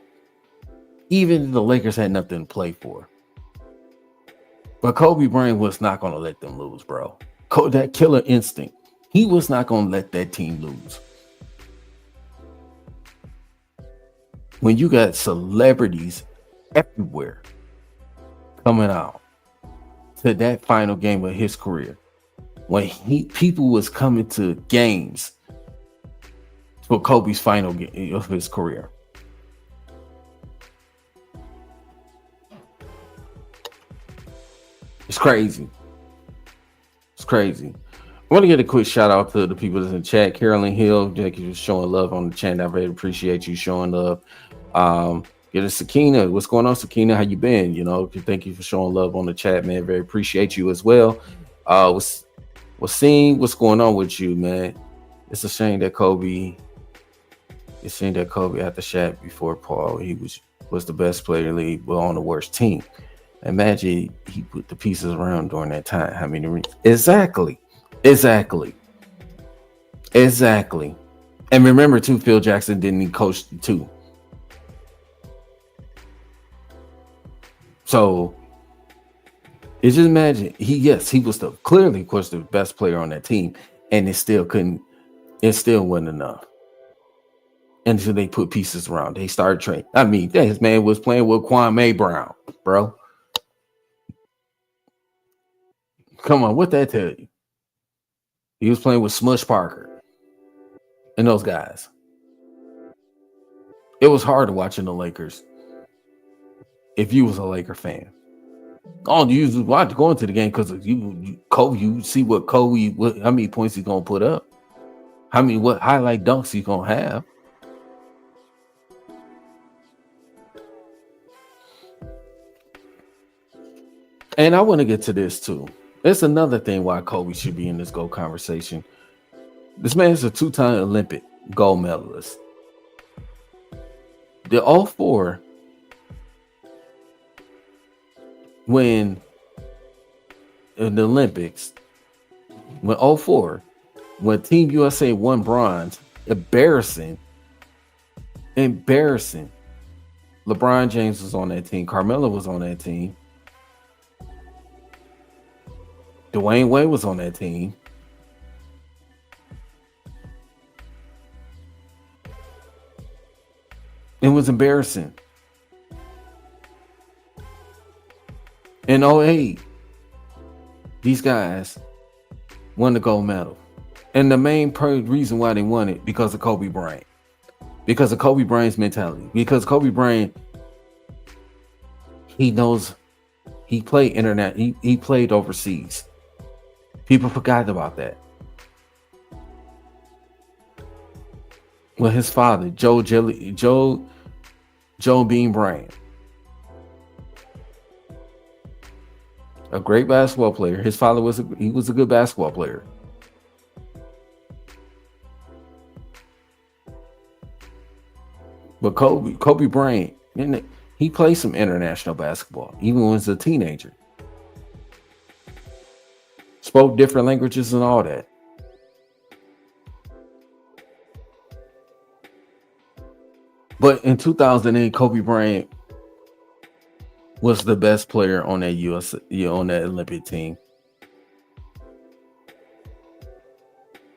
Even the Lakers had nothing to play for. But Kobe Bryant was not going to let them lose, bro. That killer instinct. He was not going to let that team lose. When you got celebrities everywhere coming out to that final game of his career, when people was coming to games for Kobe's final game of his career. It's crazy. It's crazy. I want to get a quick shout out to the people that's in the chat. Carolyn Hill, thank you for showing love on the channel. I really appreciate you showing love. Get a Sakina. What's going on, Sakina? How you been? Thank you for showing love on the chat, man. Very appreciate you as well. What's going on with you, man? It's a shame that Kobe had to Shaq before Paul. He was the best player in the league, but on the worst team. Imagine he put the pieces around during that time. How many rings? Exactly. And remember too, Phil Jackson didn't even coach too. So it's just imagine he was clearly, of course, the best player on that team, and it still wasn't enough. Until they put pieces around. They started training. I mean, this man was playing with Kwame Brown, bro. Come on, what that tell you? He was playing with Smush Parker and those guys. It was hard watching the Lakers if you was a Laker fan. All you was watch going to the game because you see what Kobe, how many points he's gonna put up, what highlight dunks he's gonna have. And I want to get to this too. There's another thing why Kobe should be in this GOAT conversation. This man is a two-time Olympic gold medalist. The 04, when in the Olympics, when 04, when Team USA won bronze, embarrassing. LeBron James was on that team. Carmelo was on that team. Dwayne Wade was on that team. It was embarrassing. In '08, these guys won the gold medal. And the main reason why they won it because of Kobe Bryant. Because of Kobe Bryant's mentality. Because Kobe Bryant, he knows he played internet. He played overseas. People forgot about that. Well, his father, Joe Bean Bryant, a great basketball player. His father was a good basketball player. But Kobe Bryant, he played some international basketball, even when he was a teenager. Spoke different languages and all that. But in 2008, Kobe Bryant was the best player on that on that Olympic team.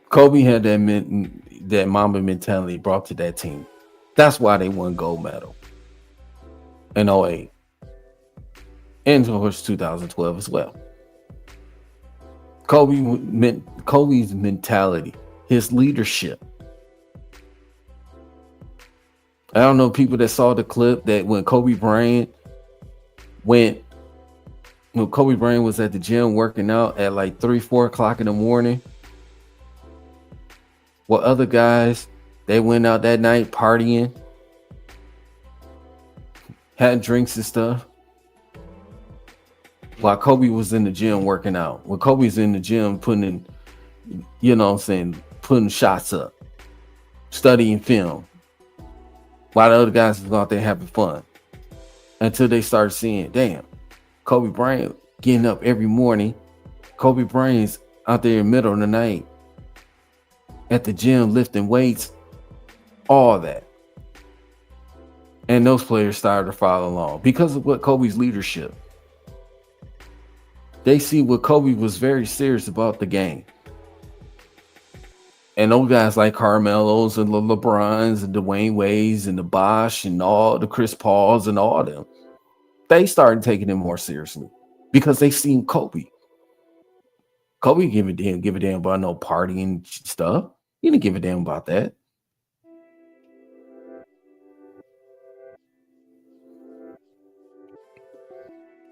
Kobe had that Mamba mentality brought to that team. That's why they won gold medal in '08. And of course 2012 as well. Kobe's mentality, his leadership. I don't know people that saw the clip that when Kobe Bryant was at the gym working out at like 3-4 o'clock in the morning. While other guys, they went out that night partying, had drinks and stuff. While Kobe was in the gym working out. When Kobe's in the gym putting shots up, studying film. While the other guys was out there having fun. Until they started seeing, damn, Kobe Bryant getting up every morning. Kobe Bryant's out there in the middle of the night at the gym lifting weights, all that. And those players started to follow along because of what Kobe's leadership. They see what Kobe was very serious about the game. And those guys like Carmelo's and the LeBrons and Dwayne Wade's and the Bosh and all the Chris Pauls and all them, they started taking it more seriously because they seen Kobe. Kobe didn't give a damn about no partying stuff. He didn't give a damn about that.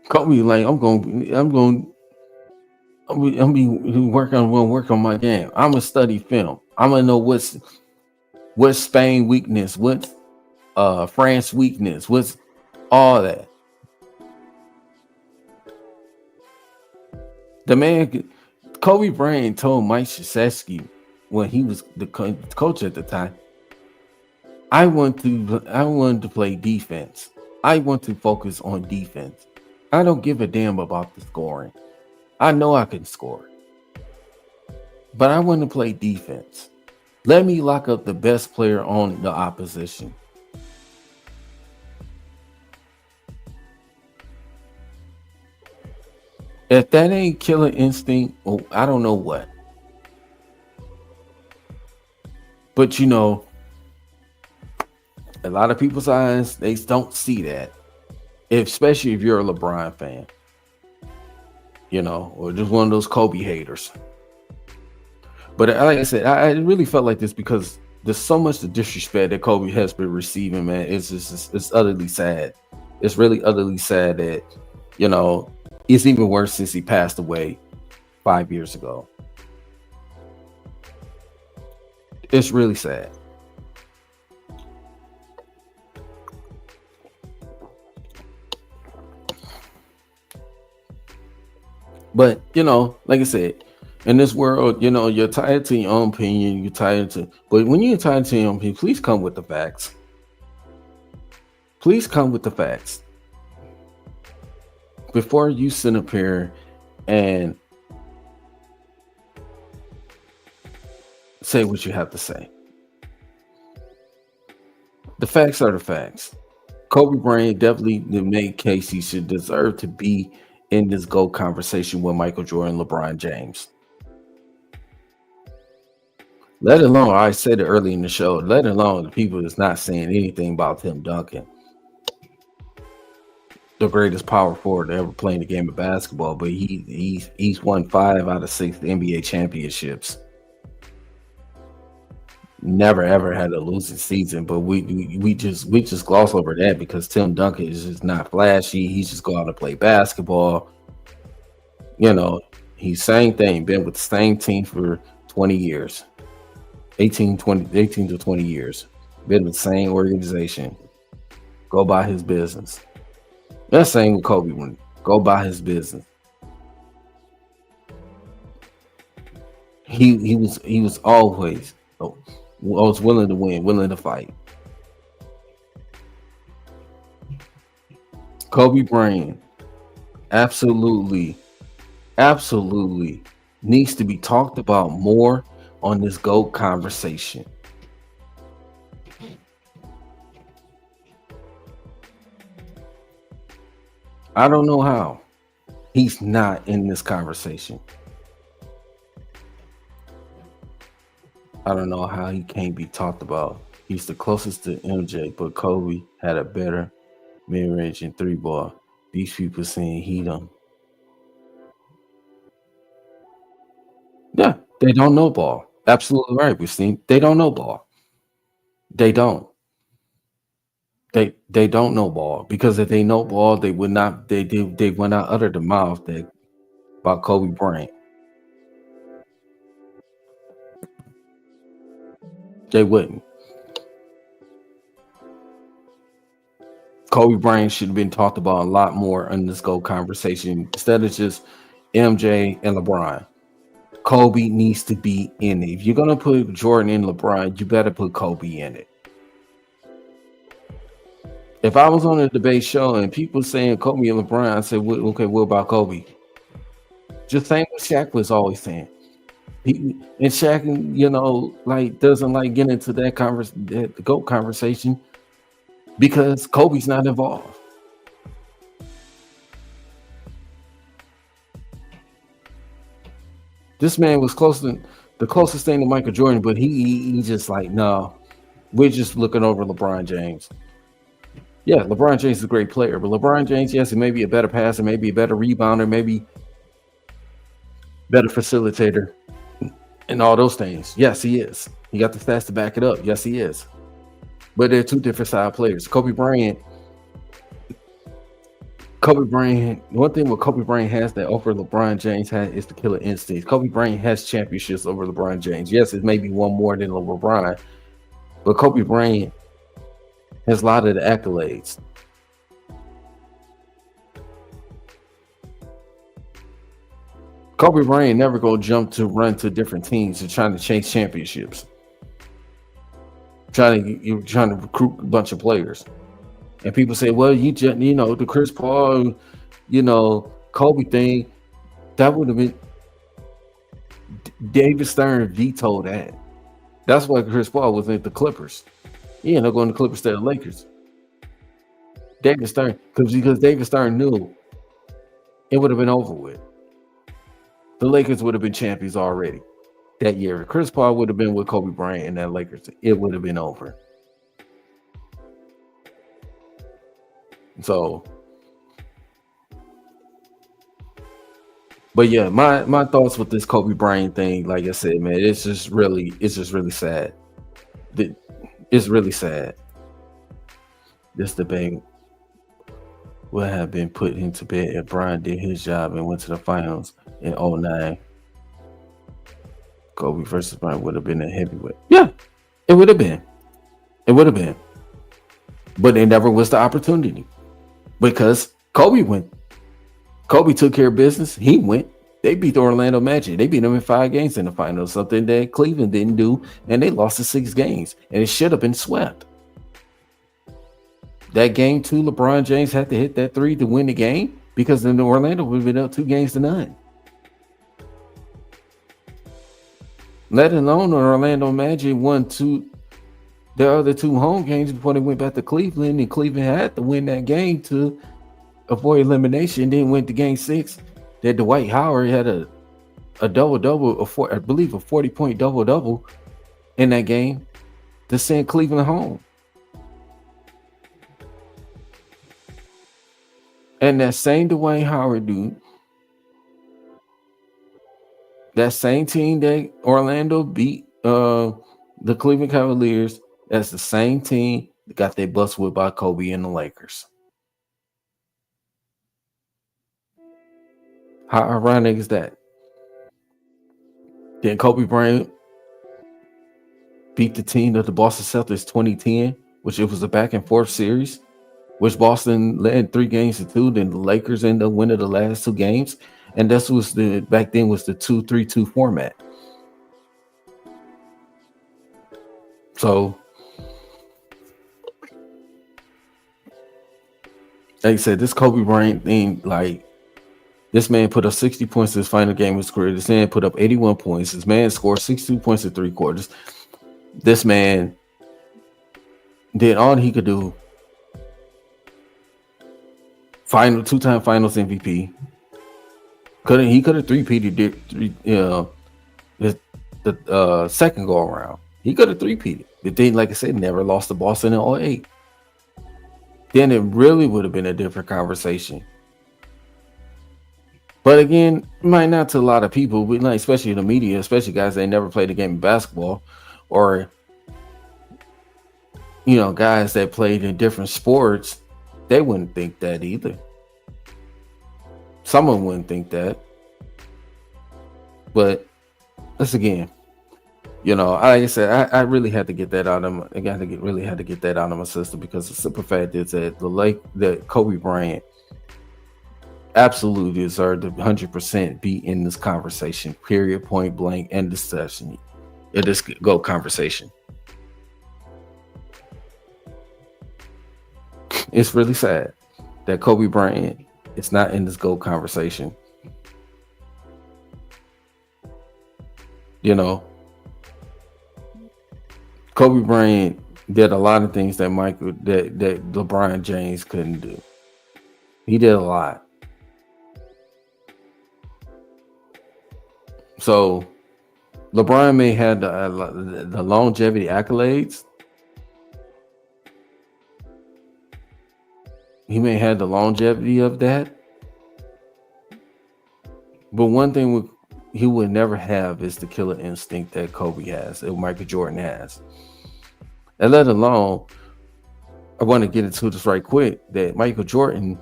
Kobe like, I'm gonna work on my game. I'm gonna study film. I'm gonna know what's Spain weakness, what's France weakness, what's all that. The man, Kobe Bryant told Mike Krzyzewski when he was the coach at the time, I wanted to play defense. I want to focus on defense. I don't give a damn about the scoring. I know I can score, but I want to play defense. Let me lock up the best player on the opposition. If that ain't killer instinct, I don't know what. But a lot of people's eyes, they don't see that. Especially if you're a LeBron fan. Or just one of those Kobe haters. But like I said, I really felt like this because there's so much the disrespect that Kobe has been receiving, man. It's utterly sad. It's really utterly sad that, it's even worse since he passed away 5 years ago. It's really sad. But, like I said, in this world, you're tied to your own opinion. But when you're tied to your own opinion, please come with the facts. Please come with the facts. Before you sit up here and say what you have to say. The facts are the facts. Kobe Bryant definitely made case he should deserve to be in this GOAT conversation with Michael Jordan, LeBron James. Let alone, I said it early in the show, let alone the people that's not saying anything about Tim Duncan, the greatest power forward to ever play in the game of basketball, but he's won 5 out of 6 NBA championships. Never ever had a losing season, but we just gloss over that because Tim Duncan is just not flashy. He's just go out and play basketball. You know, he's same thing, been with the same team for 20 years. 18 to 20 years. Been with the same organization. Go by his business. That's same with Kobe. When go by his business. He was always willing to win, willing to fight. Kobe Bryant absolutely needs to be talked about more on this GOAT conversation. I don't know how he's not in this conversation. I don't know how he can't be talked about. He's the closest to MJ, but Kobe had a better mid-range and 3-ball. These people saying he don't. Yeah, they don't know ball. Absolutely right, Christine. They don't know ball. They don't. They don't know ball because if they know ball, they would not. They would not utter the mouth that about Kobe Bryant. They wouldn't. Kobe Bryant should have been talked about a lot more in this GOAT conversation instead of just MJ and LeBron. Kobe needs to be in it. If you're gonna put Jordan and LeBron, you better put Kobe in it. If I was on a debate show and people saying Kobe and LeBron, I said, okay, what about Kobe? Just same what Shaq was always saying. And Shaq, like doesn't like get into that the GOAT conversation because Kobe's not involved. This man was the closest thing to Michael Jordan, but he just like, no, we're just looking over LeBron James. Yeah, LeBron James is a great player, but LeBron James, yes, he may be a better passer, maybe a better rebounder, maybe better facilitator, and all those things. Yes, he is. He got the stats to back it up. Yes, he is. But they're two different side players. Kobe Bryant, one thing what Kobe Bryant has that over LeBron James has is the killer instinct. Kobe Bryant has championships over LeBron James. Yes, it may be one more than LeBron, but Kobe Bryant has a lot of the accolades. Kobe Bryant never go jump to run to different teams and trying to chase championships. You're trying to recruit a bunch of players. And people say, well, the Chris Paul, Kobe thing, that would have been David Stern vetoed that. That's why Chris Paul was at the Clippers. He ended up going to Clippers instead of Lakers. David Stern, because David Stern knew it would have been over with. The Lakers would have been champions already that year. Chris Paul would have been with Kobe Bryant and that Lakers. It would have been over. So, but yeah, my thoughts with this Kobe Bryant thing, like I said, man, it's just really sad. It's really sad. This debate would have been put into bed if Bryant did his job and went to the finals in 2009. Kobe versus Bryant would have been a heavyweight. Yeah, it would have been. It would have been. But it never was the opportunity. Because Kobe went. Kobe took care of business. He went. They beat the Orlando Magic. They beat them in 5 games in the finals, something that Cleveland didn't do, and they lost the 6 games. And it should have been swept. That game 2, LeBron James had to hit that 3 to win the game because then Orlando would have been up 2-0. Let alone the Orlando Magic won 2. the other two home games before they went back to Cleveland, and Cleveland had to win that game to avoid elimination. Then went to Game 6. That Dwight Howard had a double, I believe a 40-point double in that game to send Cleveland home. And that same Dwight Howard dude, that same team that Orlando beat the Cleveland Cavaliers, that's the same team that got their bus whipped by Kobe and the Lakers. How ironic is that? Then Kobe Bryant beat the team of the Boston Celtics 2010, which it was a back and forth series, which Boston led 3-2. Then the Lakers ended up winning the last 2 games. And that was back then was the 2-3-2 format. So, like I said, this Kobe Bryant thing, like, this man put up 60 points in his final game of his career. This man put up 81 points. This man scored 62 points in 3 quarters. This man did all he could do. 2-time Finals MVP. He could have three-peated the second go around. He could have three-peated. But then, like I said, never lost to Boston in 2008. Then it really would have been a different conversation. But again, might not to a lot of people, but like, especially the media, especially guys that never played a game of basketball, or guys that played in different sports, they wouldn't think that either. Someone wouldn't think that. But that's again, like I said, I really had to get that out of my, really had to get that out of my system, because the simple fact is that that Kobe Bryant absolutely deserved to 100% be in this conversation. Period. Point blank. End discussion. It is go conversation. It's really sad that Kobe Bryant is not in this GOAT conversation. Kobe Bryant did a lot of things that LeBron James couldn't do. He did a lot. So LeBron may have the longevity accolades. He may have the longevity of that. But one thing he would never have is the killer instinct that Kobe has, that Michael Jordan has. And let alone, I want to get into this right quick, that Michael Jordan,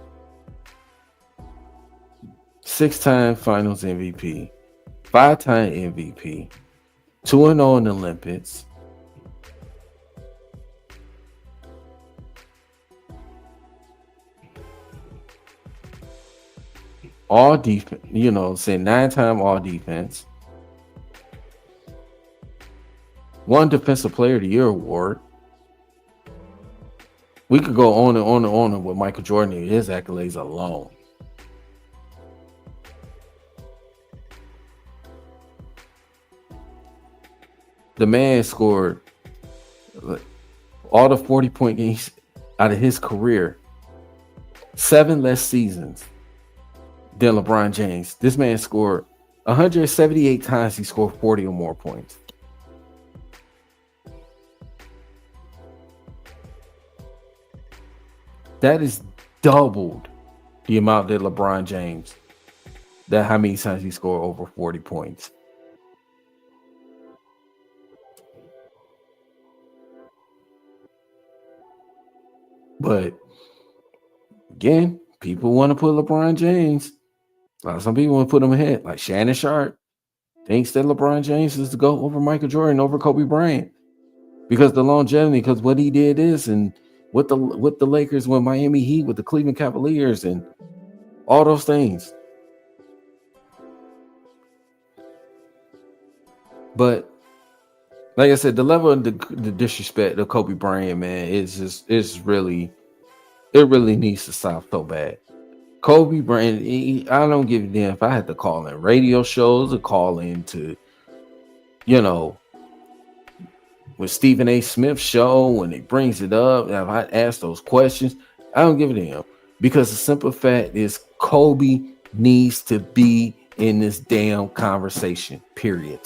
6-time Finals MVP, 5-time MVP, 2-0 in the Olympics. All defense, 9-time all defense. 1 Defensive Player of the Year award. We could go on and on and on with Michael Jordan and his accolades alone. The man scored all the 40-point games out of his career, 7 less seasons than LeBron James. This man scored 178 times. He scored 40 or more points. That is doubled the amount that LeBron James, that how many times he scored over 40 points. But again, people want to put LeBron James. Some people want to put him ahead. Like Shannon Sharp thinks that LeBron James is to go over Michael Jordan, over Kobe Bryant, because the longevity, because what he did is, and with the Lakers, with Miami Heat, with the Cleveland Cavaliers, and all those things. But like I said, the level of the disrespect of Kobe Bryant, man, it really needs to stop so bad. Kobe Bryant, I don't give a damn if I had to call in radio shows or call into, with Stephen A. Smith's show, when he brings it up, and if I ask those questions, I don't give a damn. Because the simple fact is Kobe needs to be in this damn conversation, period.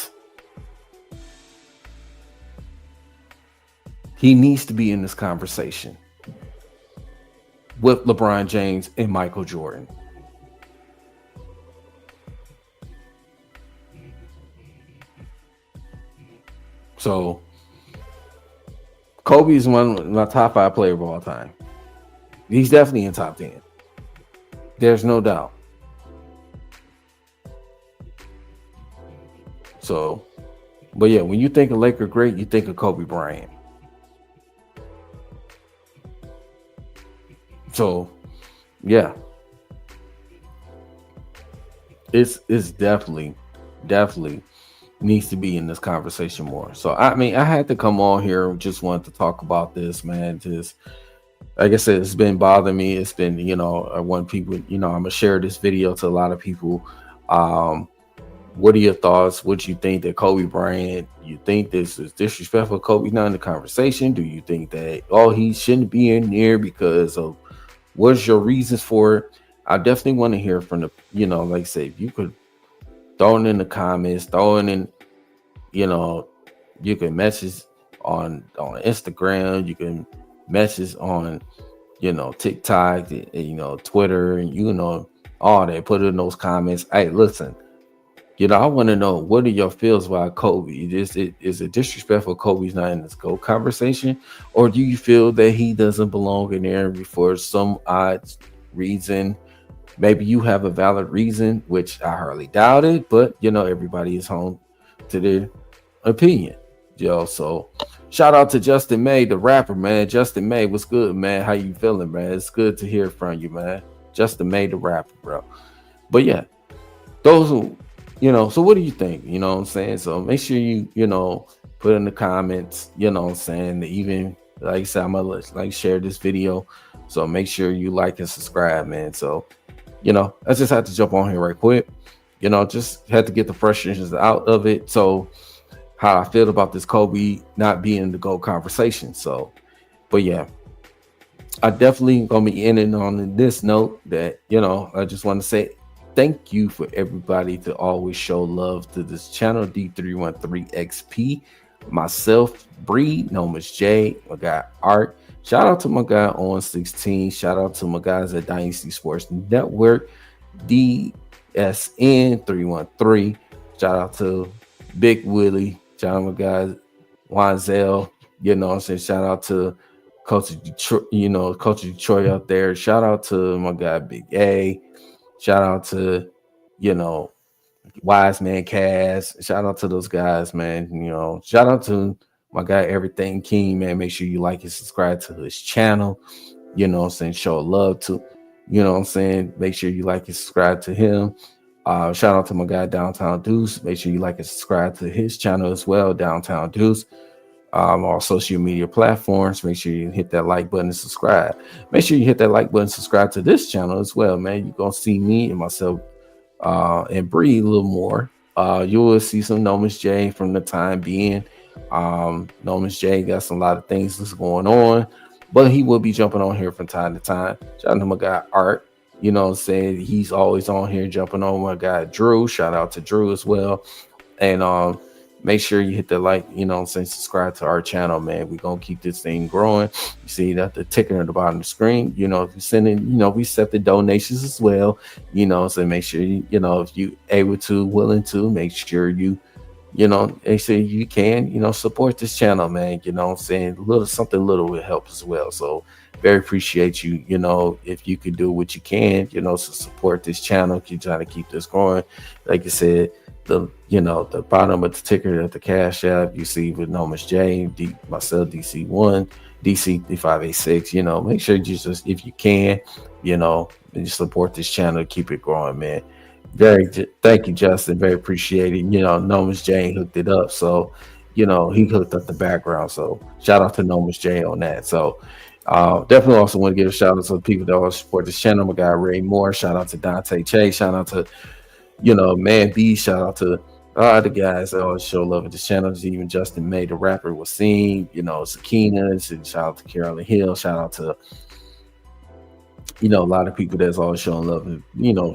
He needs to be in this conversation with LeBron James and Michael Jordan. So Kobe is one of my top 5 players of all time. He's definitely in top 10. There's no doubt. So, but yeah, when you think of Laker great, you think of Kobe Bryant. So, yeah, it's definitely needs to be in this conversation more. So, I mean, I had to come on here, just wanted to talk about this, man. Just like I said, it's been bothering me. It's been, I want people, I'm gonna share this video to a lot of people. What are your thoughts? What you think that Kobe Bryant, you think this is disrespectful? Kobe's not in the conversation. Do you think that, he shouldn't be in there because of what's your reasons for it? I definitely want to hear from the, like I say, if you could throw it in the comments, throw it in, you can message on Instagram, you can message on, TikTok, Twitter, and all that. Put it in those comments. Hey, listen, I want to know, what are your feels about Kobe? Is it disrespectful Kobe's not in this GOAT conversation? Or do you feel that he doesn't belong in there for some odd reason? Maybe you have a valid reason, which I hardly doubt it, but everybody is home to their opinion. So shout out to Justin May, the rapper, man. Justin May, what's good, man? How you feeling, man? It's good to hear from you, man. Justin May, the rapper, bro. But yeah, those who, so what do you think? You know what I'm saying? So make sure you, put in the comments, what I'm saying? Even like I said, I'm gonna share this video. So make sure you like and subscribe, man. So, I just had to jump on here right quick. Just had to get the frustrations out of it. So how I feel about this Kobe not being in the GOAT conversation. So, but yeah, I definitely gonna be ending on this note that, I just want to say thank you for everybody to always show love to this channel, D313XP, myself, Bree, known as Jay, my guy Art. Shout out to my guy on 16. Shout out to my guys at Dynasty Sports Network, DSN313. Shout out to Big Willie. Shout out to my guys, Wanzel. I'm saying? Shout out to Coach of Detroit, Coach of Detroit out there. Shout out to my guy Big A. Shout out to, Wise Man Cass. Shout out to those guys, man. Shout out to my guy Everything King, man. Make sure you like and subscribe to his channel. Show love to, make sure you like and subscribe to him. Shout out to my guy Downtown Deuce. Make sure you like and subscribe to his channel as well, Downtown Deuce. All social media platforms. Make sure you hit that like button and subscribe. Make sure you hit that like button, subscribe to this channel as well, man. You're gonna see me and myself and Bree a little more. You will see some Nomus J from the time being. Nomus J got a lot of things that's going on, but he will be jumping on here from time to time. Shout out to my guy Art. Saying he's always on here jumping on. My guy Drew. Shout out to Drew as well. And make sure you hit the like, subscribe to our channel, man. We're going to keep this thing growing. You see that the ticker at the bottom of the screen, if you send in, we set the donations as well, so make sure if you able to, willing to, make sure you, they say you can, support this channel, man. Something little will help as well. So very appreciate you, if you could do what you can, to support this channel, keep trying to keep this growing. Like I said, the bottom of the ticker at the Cash App, you see with Nomus J, myself, DC1, DC3586, make sure you just, if you can, you support this channel, keep it growing, man. Thank you, Justin. Very appreciated. Nomus J hooked it up. So, he hooked up the background. So shout out to Nomus J on that. So definitely also want to give a shout out to the people that always support this channel. My guy Ray Moore. Shout out to Dante Chase. Shout out to Man B, shout out to The guys that always show love at the channels. Even Justin May, the rapper, was seen. Sakina. And shout out to Carolyn Hill. Shout out to a lot of people that's always showing love, and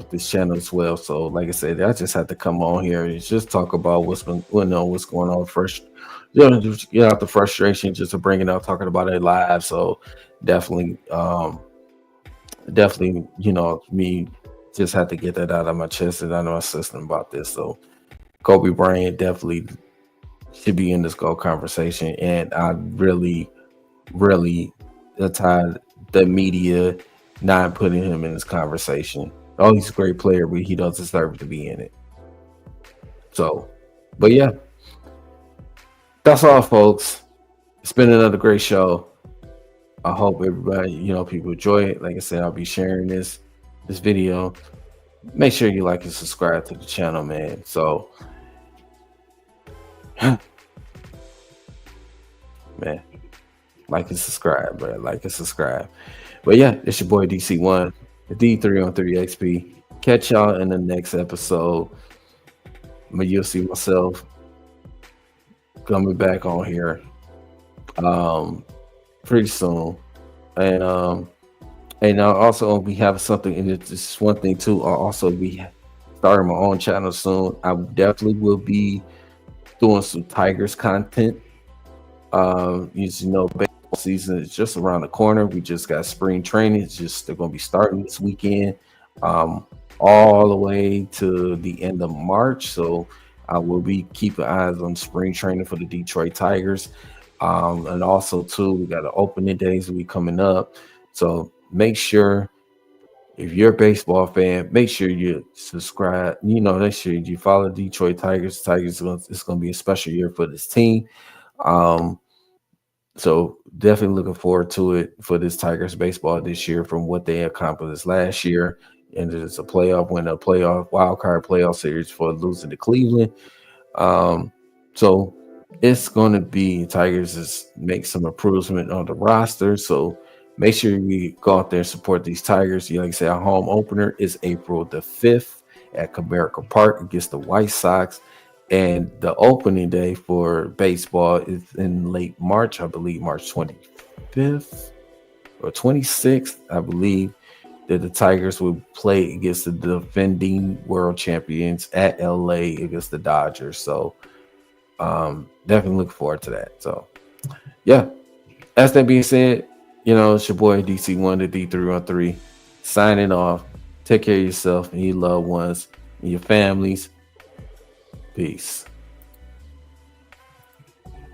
this channel as well. So, like I said, I just had to come on here and just talk about what's going on first. Just get out the frustration, just to bring it out, talking about it live. So, definitely, definitely, me just had to get that out of my chest and out of my system about this. So, Kobe Bryant definitely should be in this go conversation, and I really, really tired the media not putting him in this conversation. Oh, he's a great player, but he doesn't deserve to be in it. So, but yeah, that's all, folks. It's been another great show. I hope everybody, people enjoy it. Like I said, I'll be sharing this video. Make sure you like and subscribe to the channel, man. So, man, like and subscribe, bro. Like and subscribe. But yeah, it's your boy DC1, the D313XP. Catch y'all in the next episode. But you'll see myself coming back on here pretty soon. And also we have something, and it's just one thing too. I'll also be starting my own channel soon. I definitely will be doing some Tigers content. Baseball season is just around the corner. We just got spring training. They're going to be starting this weekend, all the way to the end of March. So I will be keeping eyes on spring training for the Detroit Tigers. And also too, we got the opening days will be coming up. So make sure, if you're a baseball fan, make sure you subscribe. Make sure you follow Detroit Tigers. It's going to be a special year for this team. So definitely looking forward to it for this Tigers baseball this year, from what they accomplished last year. And it's a playoff win, a playoff wild card playoff series for losing to Cleveland. So it's going to be Tigers is make some improvement on the roster. So make sure you go out there and support these Tigers. Like I said, our home opener is April the 5th at Comerica Park against the White Sox. And the opening day for baseball is in late March, I believe, March 25th or 26th, I believe, that the Tigers will play against the defending world champions at LA against the Dodgers. So definitely looking forward to that. So yeah, as that being said, it's your boy DC1, the D313, signing off. Take care of yourself and your loved ones and your families. Peace.